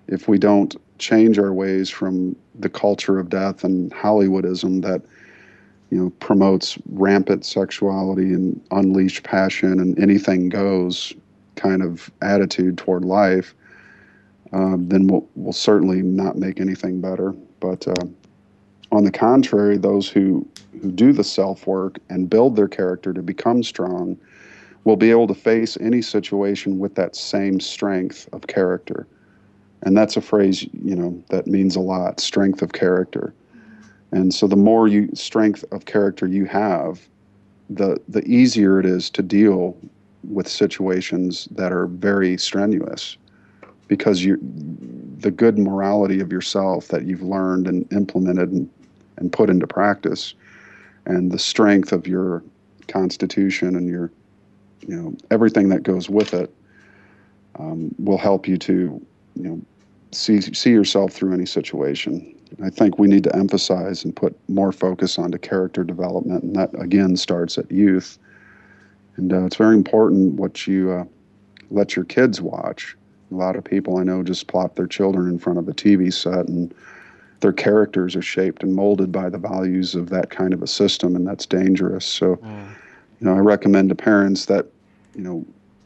If we don't change our ways from the culture of death and Hollywoodism that promotes rampant sexuality and unleashed passion and anything goes kind of attitude toward life, then we'll certainly not make anything better. But on the contrary, those who do the self-work and build their character to become strong will be able to face any situation with that same strength of character. And that's a phrase, that means a lot, strength of character. And so the more strength of character you have, the easier it is to deal with situations that are very strenuous, because the good morality of yourself that you've learned and implemented and put into practice, and the strength of your constitution and your everything that goes with it, will help you to see yourself through any situation. I think we need to emphasize and put more focus onto character development, and that again starts at youth. And it's very important what you let your kids watch. A lot of people I know just plop their children in front of a TV set, and their characters are shaped and molded by the values of that kind of a system, and that's dangerous. So, I recommend to parents that,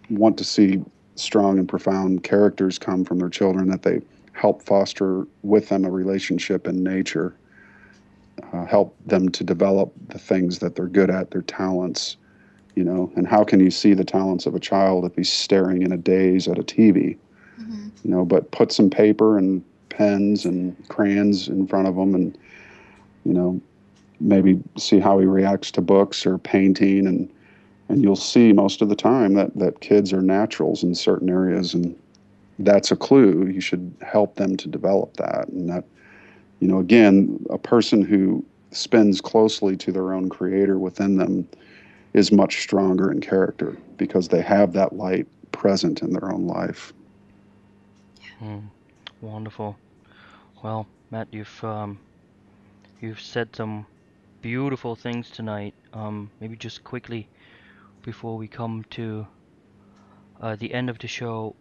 want to see strong and profound characters come from their children, that they help foster with them a relationship in nature, help them to develop the things that they're good at, their talents, and how can you see the talents of a child if he's staring in a daze at a TV? But put some paper and pens and crayons in front of him, and maybe see how he reacts to books or painting, and you'll see most of the time that kids are naturals in certain areas, and that's a clue. You should help them to develop that. And that, again, a person who spins closely to their own creator within them is much stronger in character, because they have that light present in their own life. Wonderful. Well, Matt, you've said some beautiful things tonight. Maybe just quickly before we come to the end of the show,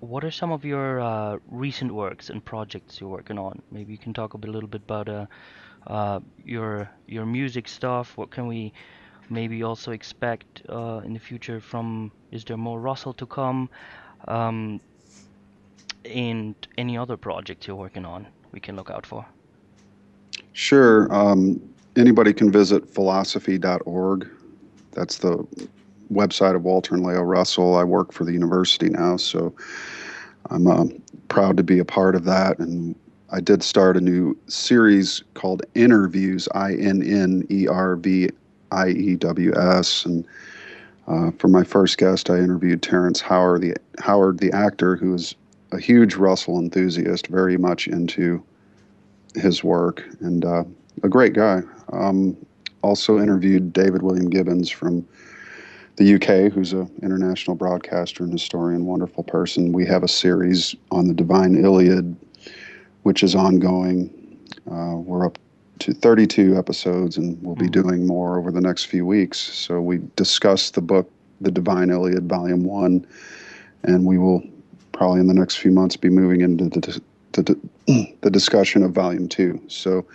what are some of your recent works and projects you're working on? Maybe you can talk a little bit about your music stuff. What can we maybe also expect in the future from? Is there more Russell to come? And any other projects you're working on we can look out for? Sure. Anybody can visit philosophy.org. That's the website of Walter and Leo Russell. I work for the university now, so I'm proud to be a part of that. And I did start a new series called Interviews, INNERVIEWS. And for my first guest, I interviewed Terrence Howard, the actor, who is a huge Russell enthusiast, very much into his work, and a great guy. Also interviewed David William Gibbons from the UK, who's an international broadcaster and historian, wonderful person. We have a series on the Divine Iliad, which is ongoing. We're up to 32 episodes, and we'll be doing more over the next few weeks. So we discussed the book, The Divine Iliad, Volume 1, and we will probably in the next few months be moving into the discussion of Volume 2. So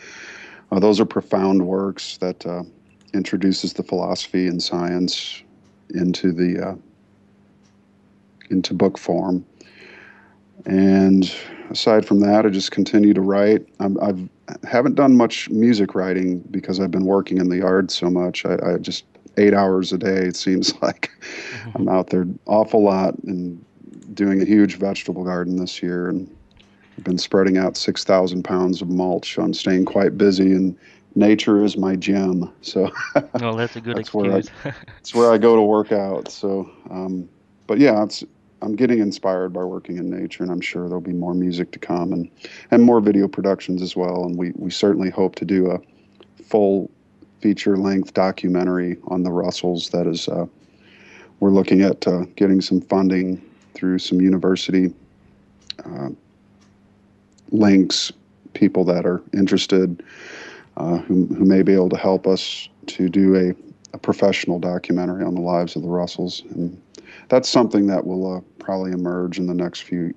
those are profound works that introduces the philosophy and science into book form. And aside from that, I just continue to write. I haven't done much music writing because I've been working in the yard so much. I just 8 hours a day, it seems like. I'm out there an awful lot and doing a huge vegetable garden this year, and I've been spreading out 6,000 pounds of mulch. I'm staying quite busy, and nature is my gym. So well, that's a good excuse. It's where I go to work out. So, but yeah, I'm getting inspired by working in nature, and I'm sure there'll be more music to come, and more video productions as well. And we certainly hope to do a full feature-length documentary on the Russells. That is, we're looking at getting some funding through some university links, people that are interested, who may be able to help us to do a professional documentary on the lives of the Russells. And that's something that will probably emerge in the next few,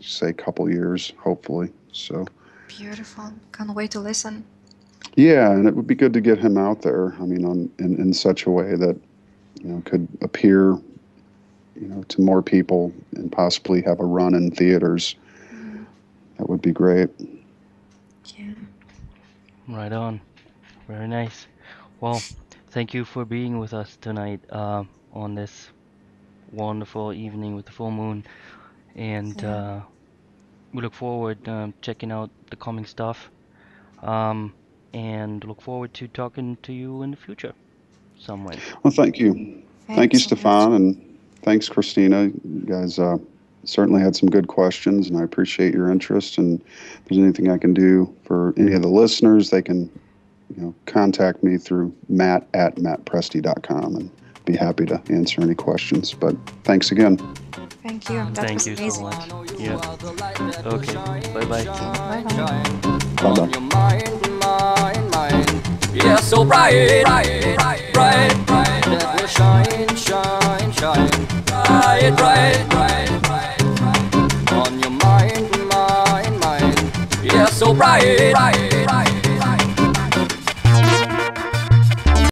say, couple years, hopefully. So Beautiful. Can't wait to listen. yeah, and it would be good to get him out there. I mean, in such a way that could appear to more people and possibly have a run in theaters. That would be great. Yeah. Right on. Very nice. Well, thank you for being with us tonight on this wonderful evening with the full moon, and Yeah. we look forward checking out the coming stuff, and look forward to talking to you in the future, somewhere. Well, thank you. Thank you, Thanks so much. Stefan, and thanks, Christina. You guys certainly had some good questions, and I appreciate your interest. And if there's anything I can do for any of the listeners, they can contact me through matt@mattpresti.com, and be happy to answer any questions. But thanks again. Thank you. That Thank was you amazing. so much. Yeah. Okay. Bye-bye. Bye-bye. Bye-bye. On your mind. Yeah, so bright, bright, that will shine, bright. On your mind. Yeah, so bright,